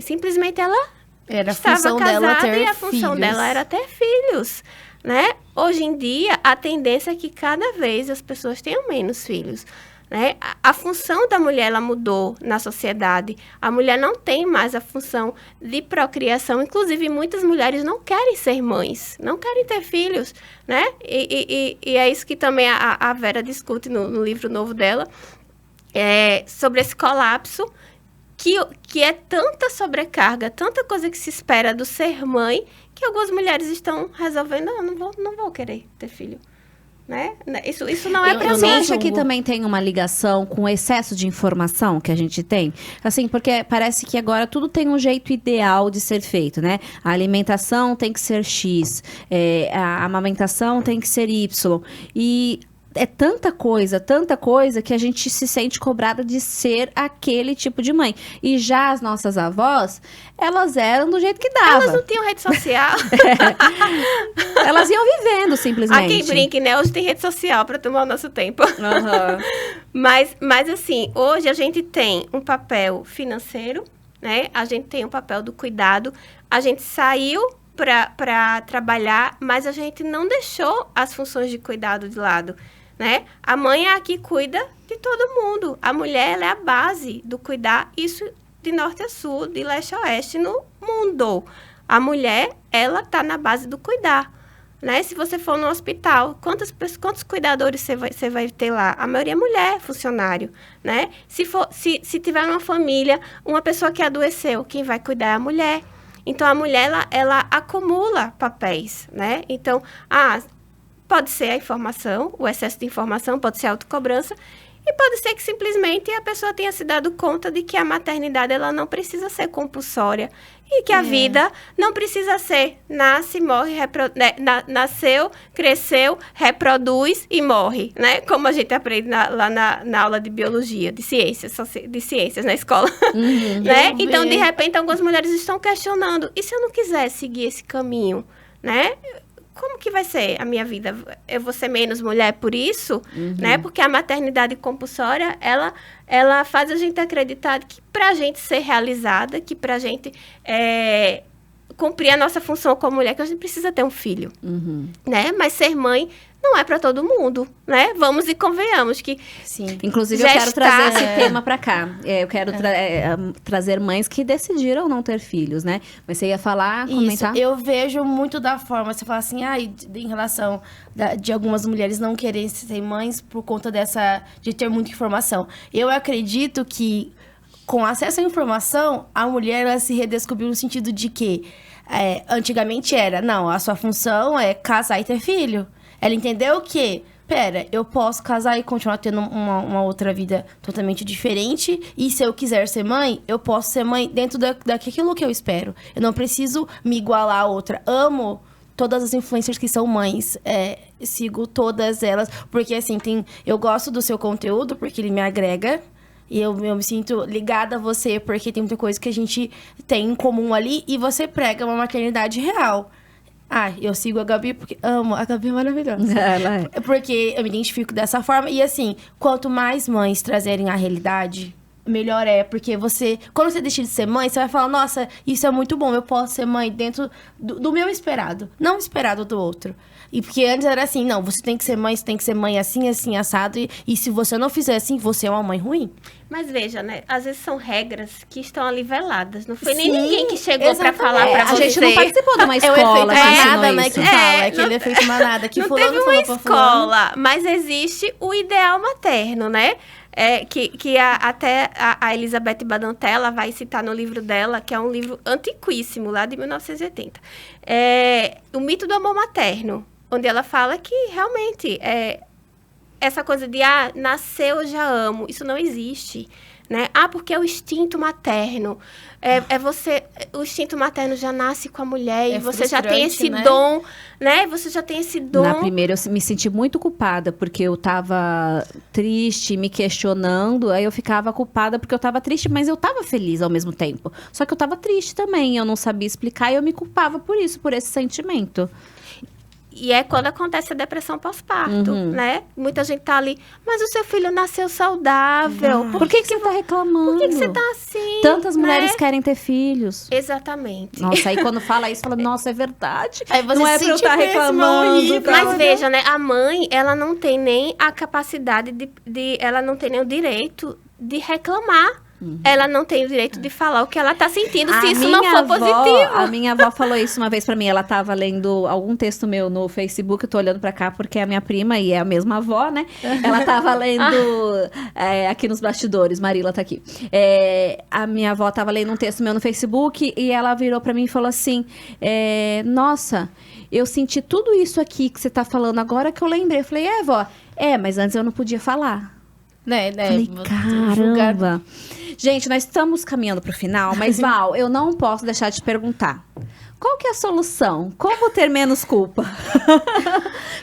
[SPEAKER 3] Simplesmente ela estava casada e a função dela era ter filhos. Né? Hoje em dia, a tendência é que cada vez as pessoas tenham menos filhos. Né? A função da mulher ela mudou na sociedade. A mulher não tem mais a função de procriação. Inclusive, muitas mulheres não querem ser mães, não querem ter filhos. Né? E é isso que também a Vera discute no livro novo dela, sobre esse colapso, que é tanta sobrecarga, tanta coisa que se espera do ser mãe, que algumas mulheres estão resolvendo, não vou querer ter filho. Né? Isso não é pra mim.
[SPEAKER 1] Você acha que também tem uma ligação com o excesso de informação que a gente tem? Assim, porque parece que agora tudo tem um jeito ideal de ser feito, né? A alimentação tem que ser X, a amamentação tem que ser Y. E é tanta coisa que a gente se sente cobrada de ser aquele tipo de mãe. E já as nossas avós, elas eram do jeito que dava.
[SPEAKER 3] Elas não tinham rede social.
[SPEAKER 1] Elas iam vivendo, simplesmente.
[SPEAKER 3] Há quem brinque, né? Hoje tem rede social para tomar o nosso tempo. Mas assim, hoje a gente tem um papel financeiro, né? A gente tem um papel do cuidado. A gente saiu para trabalhar, mas a gente não deixou as funções de cuidado de lado. Né? A mãe é a que cuida de todo mundo. A mulher ela é a base do cuidar, isso de norte a sul, de leste a oeste no mundo. A mulher, ela está na base do cuidar. Né? Se você for no hospital, quantos cuidadores você vai ter lá? A maioria é mulher, funcionário. Né? Se tiver uma família, uma pessoa que adoeceu, quem vai cuidar é a mulher. Então, a mulher, ela acumula papéis. Né? Então, pode ser a informação, o excesso de informação, pode ser a autocobrança, e pode ser que simplesmente a pessoa tenha se dado conta de que a maternidade ela não precisa ser compulsória e que a vida não precisa ser nasce, morre, nasceu, cresceu, reproduz e morre, né? Como a gente aprende lá na aula de biologia, de ciências na escola, né? Então, de repente, algumas mulheres estão questionando, e se eu não quiser seguir esse caminho, né? Como que vai ser a minha vida? Eu vou ser menos mulher por isso? Né? Porque a maternidade compulsória, ela faz a gente acreditar que pra gente ser realizada, que pra gente cumprir a nossa função como mulher, que a gente precisa ter um filho. Né? Mas ser mãe não é para todo mundo, né? Vamos e convenhamos que...
[SPEAKER 1] Sim. Inclusive, eu quero trazer esse tema para cá. Eu quero trazer mães que decidiram não ter filhos, né? Mas você ia falar, comentar?
[SPEAKER 2] Isso, eu vejo muito da forma, você fala assim, em relação de algumas mulheres não quererem ser mães por conta de ter muita informação. Eu acredito que, com acesso à informação, a mulher ela se redescobriu no sentido de que Antigamente era, não, a sua função é casar e ter filho. Ela entendeu que, pera, eu posso casar e continuar tendo uma outra vida totalmente diferente. E se eu quiser ser mãe, eu posso ser mãe dentro daquilo que eu espero. Eu não preciso me igualar a outra. Amo todas as influencers que são mães. Sigo todas elas. Porque, assim, eu gosto do seu conteúdo, porque ele me agrega. E eu me sinto ligada a você, porque tem muita coisa que a gente tem em comum ali. E você prega uma maternidade real. Eu sigo a Gabi porque amo. A Gabi é maravilhosa.
[SPEAKER 1] Ela é.
[SPEAKER 2] Porque eu me identifico dessa forma. E assim, quanto mais mães trazerem a realidade, melhor é. Porque quando você deixa de ser mãe, você vai falar, nossa, isso é muito bom. Eu posso ser mãe dentro do meu esperado. Não esperado do outro. E porque antes era assim, não, você tem que ser mãe assim, assim, assado. E se você não fizer assim, você é uma mãe ruim.
[SPEAKER 3] Mas veja, né? Às vezes são regras que estão ali veladas. Não foi nem
[SPEAKER 2] Sim,
[SPEAKER 3] ninguém que chegou pra
[SPEAKER 2] exatamente.
[SPEAKER 3] falar pra
[SPEAKER 1] A
[SPEAKER 3] você.
[SPEAKER 1] gente não participou de uma
[SPEAKER 2] É o
[SPEAKER 1] escola
[SPEAKER 2] efeito
[SPEAKER 1] que ensinou
[SPEAKER 2] manada, né,
[SPEAKER 1] isso.
[SPEAKER 2] que fala. É aquele efeito manada, que
[SPEAKER 3] não
[SPEAKER 2] fulano
[SPEAKER 3] teve uma
[SPEAKER 2] falou pra fulano.
[SPEAKER 3] escola, mas existe o ideal materno, né? Até a Elizabeth Badantella vai citar no livro dela, que é um livro antiquíssimo, lá de 1980. O Mito do Amor Materno, onde ela fala que realmente essa coisa de nasceu, eu já amo, isso não existe. Né? Porque é o instinto materno. O instinto materno já nasce com a mulher e você já tem esse dom, né? Você já tem esse dom.
[SPEAKER 1] Na primeira, eu me senti muito culpada, porque eu tava triste, me questionando. Aí eu ficava culpada porque eu tava triste, mas eu tava feliz ao mesmo tempo. Só que eu tava triste também, eu não sabia explicar e eu me culpava por isso, por esse sentimento.
[SPEAKER 3] E é quando acontece a depressão pós-parto, né? Muita gente tá ali, mas o seu filho nasceu saudável.
[SPEAKER 1] Por que você tá reclamando?
[SPEAKER 3] Por que você tá assim?
[SPEAKER 1] Tantas mulheres
[SPEAKER 3] né?
[SPEAKER 1] querem ter filhos.
[SPEAKER 3] Exatamente.
[SPEAKER 1] Nossa, aí quando fala isso, fala, nossa, é verdade.
[SPEAKER 2] Aí você
[SPEAKER 1] não é
[SPEAKER 2] se
[SPEAKER 1] pra eu
[SPEAKER 2] sente
[SPEAKER 1] estar
[SPEAKER 2] péssima,
[SPEAKER 1] reclamando.
[SPEAKER 2] horrível.
[SPEAKER 3] Mas veja, né? A mãe, ela não tem nem a capacidade ela não tem nem o direito de reclamar. Ela não tem o direito de falar o que ela tá sentindo, se isso não for positivo.
[SPEAKER 1] A minha avó falou isso uma vez pra mim. Ela tava lendo algum texto meu no Facebook. Eu tô olhando pra cá porque é a minha prima e é a mesma avó, né? Ela tava lendo aqui nos bastidores. Marila tá aqui. A minha avó tava lendo um texto meu no Facebook e ela virou pra mim e falou assim: nossa, eu senti tudo isso aqui que você tá falando agora que eu lembrei. Eu falei, vó, mas antes eu não podia falar.
[SPEAKER 2] Né?
[SPEAKER 1] Falei, caramba. Gente, nós estamos caminhando pro final, mas Val, eu não posso deixar de te perguntar. Qual que é a solução? Como ter menos culpa?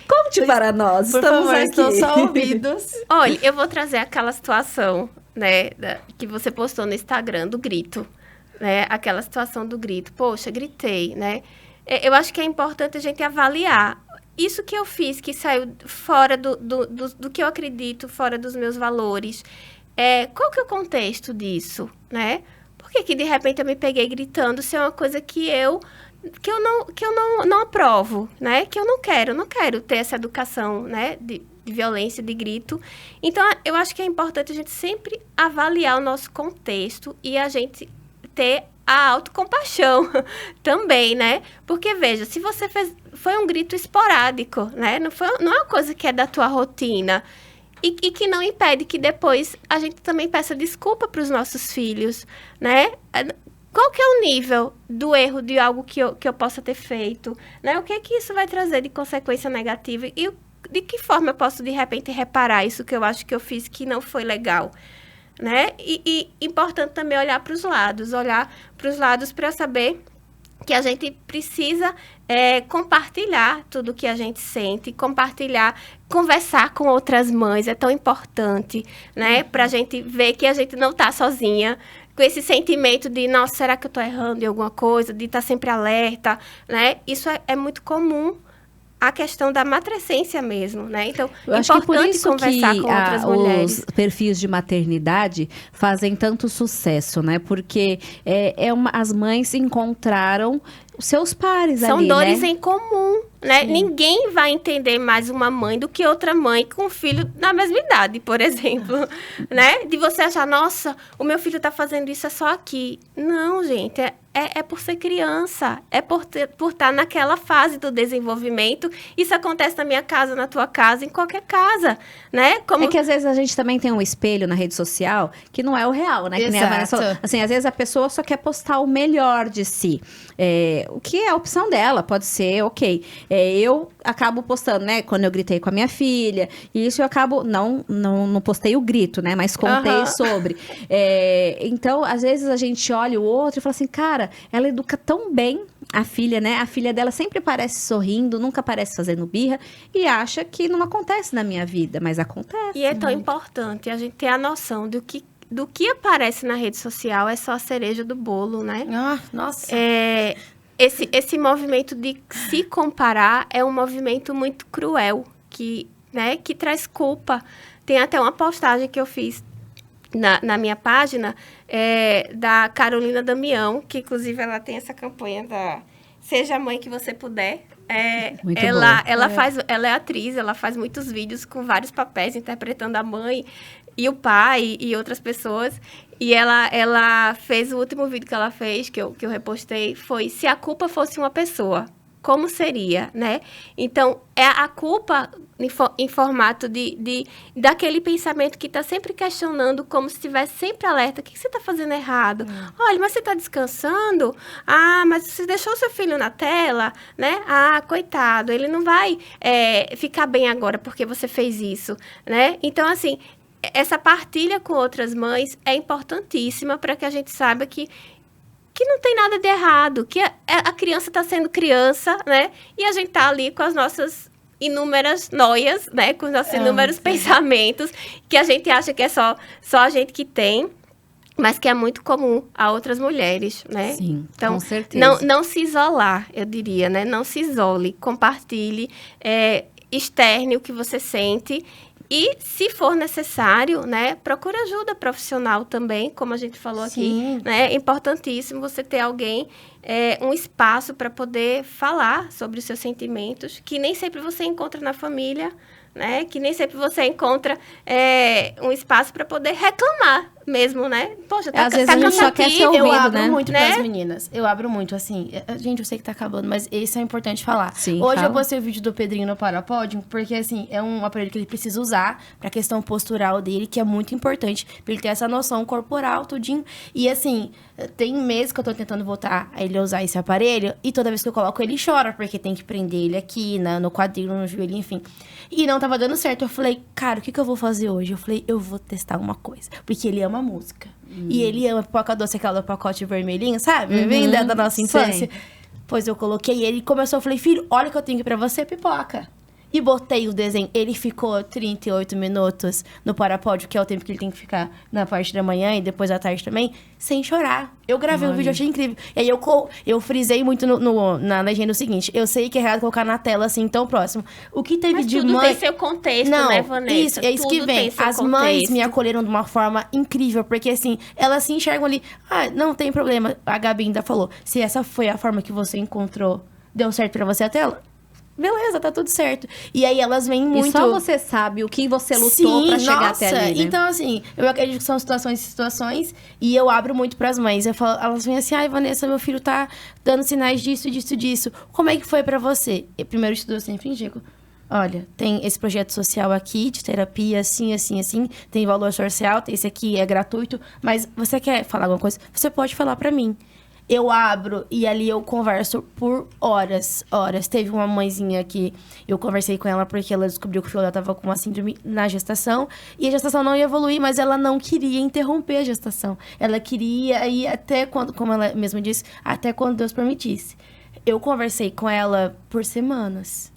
[SPEAKER 1] Conte para nós.
[SPEAKER 2] Por
[SPEAKER 1] Estamos
[SPEAKER 2] favor,
[SPEAKER 1] aqui.
[SPEAKER 2] estou só ouvidos.
[SPEAKER 3] Olha, eu vou trazer aquela situação, né, que você postou no Instagram, do grito, né? Aquela situação do grito. Poxa, gritei, né? Eu acho que é importante a gente avaliar. Isso que eu fiz, que saiu fora do que eu acredito, fora dos meus valores. Qual que é o contexto disso, né? Por que de repente eu me peguei gritando se é uma coisa que eu não aprovo, né? Que eu não quero ter essa educação, né? De violência, de grito. Então, eu acho que é importante a gente sempre avaliar o nosso contexto e a gente ter a autocompaixão também, né? Porque, veja, se você foi um grito esporádico, né? Não é uma coisa que é da tua rotina. E que não impede que depois a gente também peça desculpa para os nossos filhos, né? Qual que é o nível do erro de algo que eu possa ter feito, né? O que é que isso vai trazer de consequência negativa? E de que forma eu posso, de repente, reparar isso que eu acho que eu fiz que não foi legal, né? E importante também olhar para os lados para saber que a gente precisa compartilhar tudo que a gente sente, conversar com outras mães, é tão importante, né? Pra gente ver que a gente não tá sozinha, com esse sentimento de, nossa, será que eu tô errando em alguma coisa? De estar sempre alerta, né? Isso é muito comum. A questão da matrescência mesmo, né? Então,
[SPEAKER 1] eu acho que por isso
[SPEAKER 3] conversar
[SPEAKER 1] que
[SPEAKER 3] com outras mulheres.
[SPEAKER 1] Os perfis de maternidade fazem tanto sucesso, né? Porque as mães encontraram os seus pares
[SPEAKER 3] São
[SPEAKER 1] ali,
[SPEAKER 3] dores
[SPEAKER 1] né?
[SPEAKER 3] em comum, né?
[SPEAKER 1] Sim.
[SPEAKER 3] Ninguém vai entender mais uma mãe do que outra mãe com um filho da mesma idade, por exemplo, né? De você achar, nossa, o meu filho tá fazendo isso só aqui. Não, gente, é por ser criança, é por estar naquela fase do desenvolvimento. Isso acontece na minha casa, na tua casa, em qualquer casa, né?
[SPEAKER 1] É que às vezes a gente também tem um espelho na rede social que não é o real, né? Que nem a Vanessa falou. Assim, às vezes a pessoa só quer postar o melhor de si. o que é a opção dela, pode ser, ok. Eu acabo postando, né, quando eu gritei com a minha filha, e isso eu acabo, não postei o grito, né, mas contei sobre. Então, às vezes a gente olha o outro e fala assim, cara, ela educa tão bem a filha, né, a filha dela sempre parece sorrindo, nunca parece fazendo birra, e acha que não acontece na minha vida, mas acontece.
[SPEAKER 3] E é tão importante a gente ter a noção do que aparece na rede social é só a cereja do bolo, né?
[SPEAKER 2] Nossa.
[SPEAKER 3] Esse movimento de se comparar é um movimento muito cruel, que traz culpa. Tem até uma postagem que eu fiz na minha página da Carolina Damião, que inclusive ela tem essa campanha da Seja a Mãe que Você Puder. Ela é atriz, ela faz muitos vídeos com vários papéis, interpretando a mãe e o pai e outras pessoas. E ela fez o último vídeo que ela fez, que eu repostei, foi se a culpa fosse uma pessoa, como seria, né? Então, é a culpa em formato daquele pensamento que está sempre questionando, como se estivesse sempre alerta. O que você está fazendo errado? Olha, mas você está descansando? Ah, mas você deixou seu filho na tela, né? Ah, coitado, ele não vai ficar bem agora porque você fez isso, né? Então, assim, essa partilha com outras mães é importantíssima para que a gente saiba que não tem nada de errado, que a criança está sendo criança, né? E a gente tá ali com as nossas inúmeras noias, né? Com os nossos inúmeros pensamentos, que a gente acha que é só a gente que tem, mas que é muito comum a outras mulheres, né?
[SPEAKER 1] Sim,
[SPEAKER 3] então,
[SPEAKER 1] com certeza.
[SPEAKER 3] Não se isolar, eu diria, né? Não se isole, compartilhe, externe o que você sente. E, se for necessário, né, procure ajuda profissional também, como a gente falou aqui. Né? É importantíssimo você ter alguém, um espaço para poder falar sobre os seus sentimentos, que nem sempre você encontra na família, né? Que nem sempre você encontra um espaço para poder reclamar mesmo, né? Poxa,
[SPEAKER 1] às vezes a gente só quer ser ouvido,
[SPEAKER 2] eu abro
[SPEAKER 1] né?
[SPEAKER 2] muito pras meninas. Eu abro muito, assim. Gente, eu sei que tá acabando, mas isso é importante falar.
[SPEAKER 1] Sim,
[SPEAKER 2] hoje
[SPEAKER 1] fala.
[SPEAKER 2] eu postei o vídeo do Pedrinho no Parapódio, porque, assim, é um aparelho que ele precisa usar pra questão postural dele, que é muito importante, pra ele ter essa noção corporal, tudinho. E, assim, tem meses que eu tô tentando voltar a ele usar esse aparelho, e toda vez que eu coloco, ele chora, porque tem que prender ele aqui, no quadril, no joelho, enfim. E não tava dando certo. Eu falei, cara, o que eu vou fazer hoje? Eu falei, eu vou testar uma coisa. Porque ele ama música. E ele ama pipoca doce, aquela pacote vermelhinho, sabe? Vem da nossa infância.
[SPEAKER 1] Sei.
[SPEAKER 2] Pois eu coloquei ele e começou, eu falei, filho, olha o que eu tenho aqui pra você, pipoca. E botei o desenho. Ele ficou 38 minutos no parapódio, que é o tempo que ele tem que ficar na parte da manhã e depois à tarde também, sem chorar. Eu gravei um vídeo, eu achei incrível. E aí eu frisei muito na legenda o seguinte, eu sei que é errado colocar na tela assim, tão próximo. O que teve
[SPEAKER 3] Mas
[SPEAKER 2] de
[SPEAKER 3] tudo
[SPEAKER 2] mãe...
[SPEAKER 3] tem seu contexto,
[SPEAKER 2] Não,
[SPEAKER 3] né, Vanessa?
[SPEAKER 2] Isso, é isso
[SPEAKER 3] Tudo
[SPEAKER 2] que vem. As mães me acolheram de uma forma incrível, porque assim, elas se enxergam ali, não tem problema. A Gabi ainda falou, se essa foi a forma que você encontrou, deu certo pra você a tela? Beleza, tá tudo certo. E aí elas vêm muito...
[SPEAKER 1] E só você sabe o que você lutou pra chegar até ali, né?
[SPEAKER 2] Então, assim, eu acredito que são situações, e eu abro muito pras mães. Eu falo, elas vêm assim, Vanessa, meu filho tá dando sinais disso. Como é que foi pra você? Eu primeiro estudo assim, digo, olha, tem esse projeto social aqui, de terapia, assim, tem valor social, tem esse aqui, é gratuito, mas você quer falar alguma coisa? Você pode falar pra mim. Eu abro e ali eu converso por horas. Teve uma mãezinha que eu conversei com ela porque ela descobriu que o filho dela tava com uma síndrome na gestação. E a gestação não ia evoluir, mas ela não queria interromper a gestação. Ela queria ir até quando, como ela mesma disse, até quando Deus permitisse. Eu conversei com ela por semanas.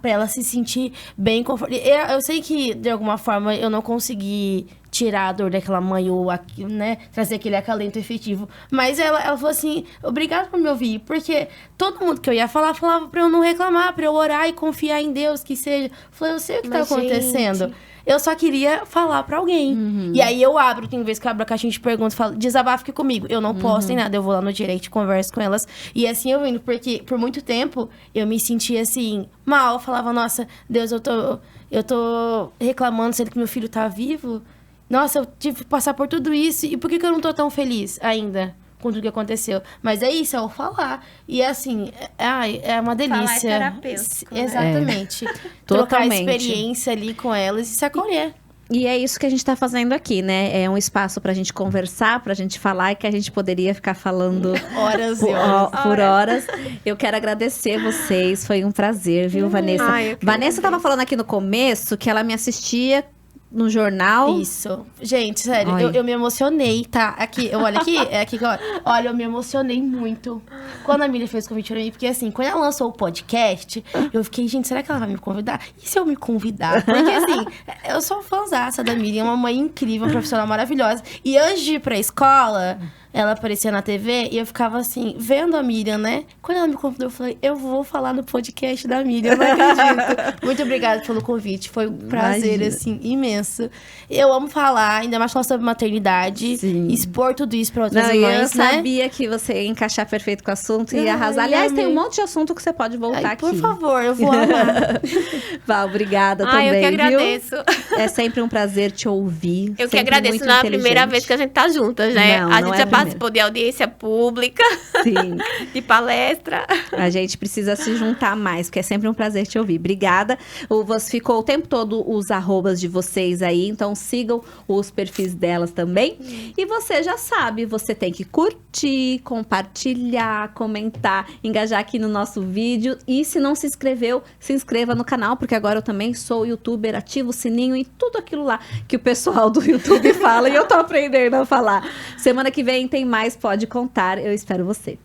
[SPEAKER 2] Pra ela se sentir bem confortável. Eu sei que, de alguma forma, eu não consegui tirar a dor daquela mãe ou, né, trazer aquele acalento efetivo. Mas ela falou assim, obrigada por me ouvir. Porque todo mundo que eu ia falar, falava pra eu não reclamar, pra eu orar e confiar em Deus, que seja. Eu falei, eu sei o que tá acontecendo. Eu só queria falar pra alguém. E aí eu abro, tem vezes que eu abro a caixinha de perguntas e falo, desabafa aqui comigo. Eu não posto em nada, eu vou lá no direct, converso com elas. E assim eu indo, porque por muito tempo eu me sentia assim, mal. Eu falava, nossa, Deus, eu tô reclamando, sendo que meu filho tá vivo. Nossa, eu tive que passar por tudo isso. E por que eu não tô tão feliz ainda com tudo que aconteceu? Mas é isso, é o falar. E assim, é uma delícia.
[SPEAKER 3] Falar é terapêutico, né?
[SPEAKER 2] Exatamente. Trocar experiência ali com elas e se acolher.
[SPEAKER 1] E é isso que a gente tá fazendo aqui, né? É um espaço pra gente conversar, pra gente falar, e que a gente poderia ficar falando
[SPEAKER 2] Horas e horas.
[SPEAKER 1] por horas. Eu quero agradecer vocês, foi um prazer, viu, Vanessa?
[SPEAKER 3] Eu que
[SPEAKER 1] Vanessa tava
[SPEAKER 3] agradeço.
[SPEAKER 1] falando aqui no começo que ela me assistia no jornal.
[SPEAKER 2] Isso. Gente, sério,
[SPEAKER 1] Ai.
[SPEAKER 2] eu me emocionei, tá? Aqui, eu olho aqui, é aqui que eu olho. Olha, eu me emocionei muito quando a Miriam fez o convite pra mim, porque assim, quando ela lançou o podcast, eu fiquei, gente, será que ela vai me convidar? E se eu me convidar? Porque assim, eu sou fãzaça da Miriam, uma mãe incrível, uma profissional maravilhosa. E antes de ir pra escola, ela aparecia na TV e eu ficava assim, vendo a Miriam, né? Quando ela me convidou, eu falei, eu vou falar no podcast da Miriam, eu não acredito. Muito obrigada pelo convite, foi um prazer,
[SPEAKER 1] Imagina.
[SPEAKER 2] assim, imenso. Eu amo falar, ainda mais falar sobre maternidade,
[SPEAKER 1] Sim.
[SPEAKER 2] expor tudo isso pra outras
[SPEAKER 1] Não, e eu
[SPEAKER 2] mães, né?
[SPEAKER 1] sabia que você ia encaixar perfeito com o assunto e
[SPEAKER 2] Ai,
[SPEAKER 1] ia arrasar. Aliás, tem um
[SPEAKER 2] amei.
[SPEAKER 1] monte de assunto que você pode voltar
[SPEAKER 2] Ai,
[SPEAKER 1] aqui.
[SPEAKER 2] por favor, eu vou amar.
[SPEAKER 1] Val, obrigada
[SPEAKER 3] Ai,
[SPEAKER 1] também,
[SPEAKER 3] eu que agradeço.
[SPEAKER 1] viu? É sempre um prazer te ouvir.
[SPEAKER 3] Eu que
[SPEAKER 1] sempre
[SPEAKER 3] agradeço,
[SPEAKER 1] muito
[SPEAKER 3] não é a primeira
[SPEAKER 1] inteligente.
[SPEAKER 3] vez que a gente tá juntas, né?
[SPEAKER 1] Não,
[SPEAKER 3] a
[SPEAKER 1] não
[SPEAKER 3] gente
[SPEAKER 1] é
[SPEAKER 3] já
[SPEAKER 1] a primeira.
[SPEAKER 3] participou de audiência pública,
[SPEAKER 1] Sim.
[SPEAKER 3] de palestra.
[SPEAKER 1] A gente precisa se juntar mais, porque é sempre um prazer te ouvir. Obrigada. Ficou o tempo todo os arrobas de vocês aí, então sigam os perfis delas também. E você já sabe, você tem que curtir, compartilhar, comentar, engajar aqui no nosso vídeo. E se não se inscreveu, se inscreva no canal, porque agora eu também sou youtuber, ativo o sininho e tudo aquilo lá que o pessoal do YouTube fala e eu tô aprendendo a falar. Semana que vem tem mais Pode Contar, eu espero você.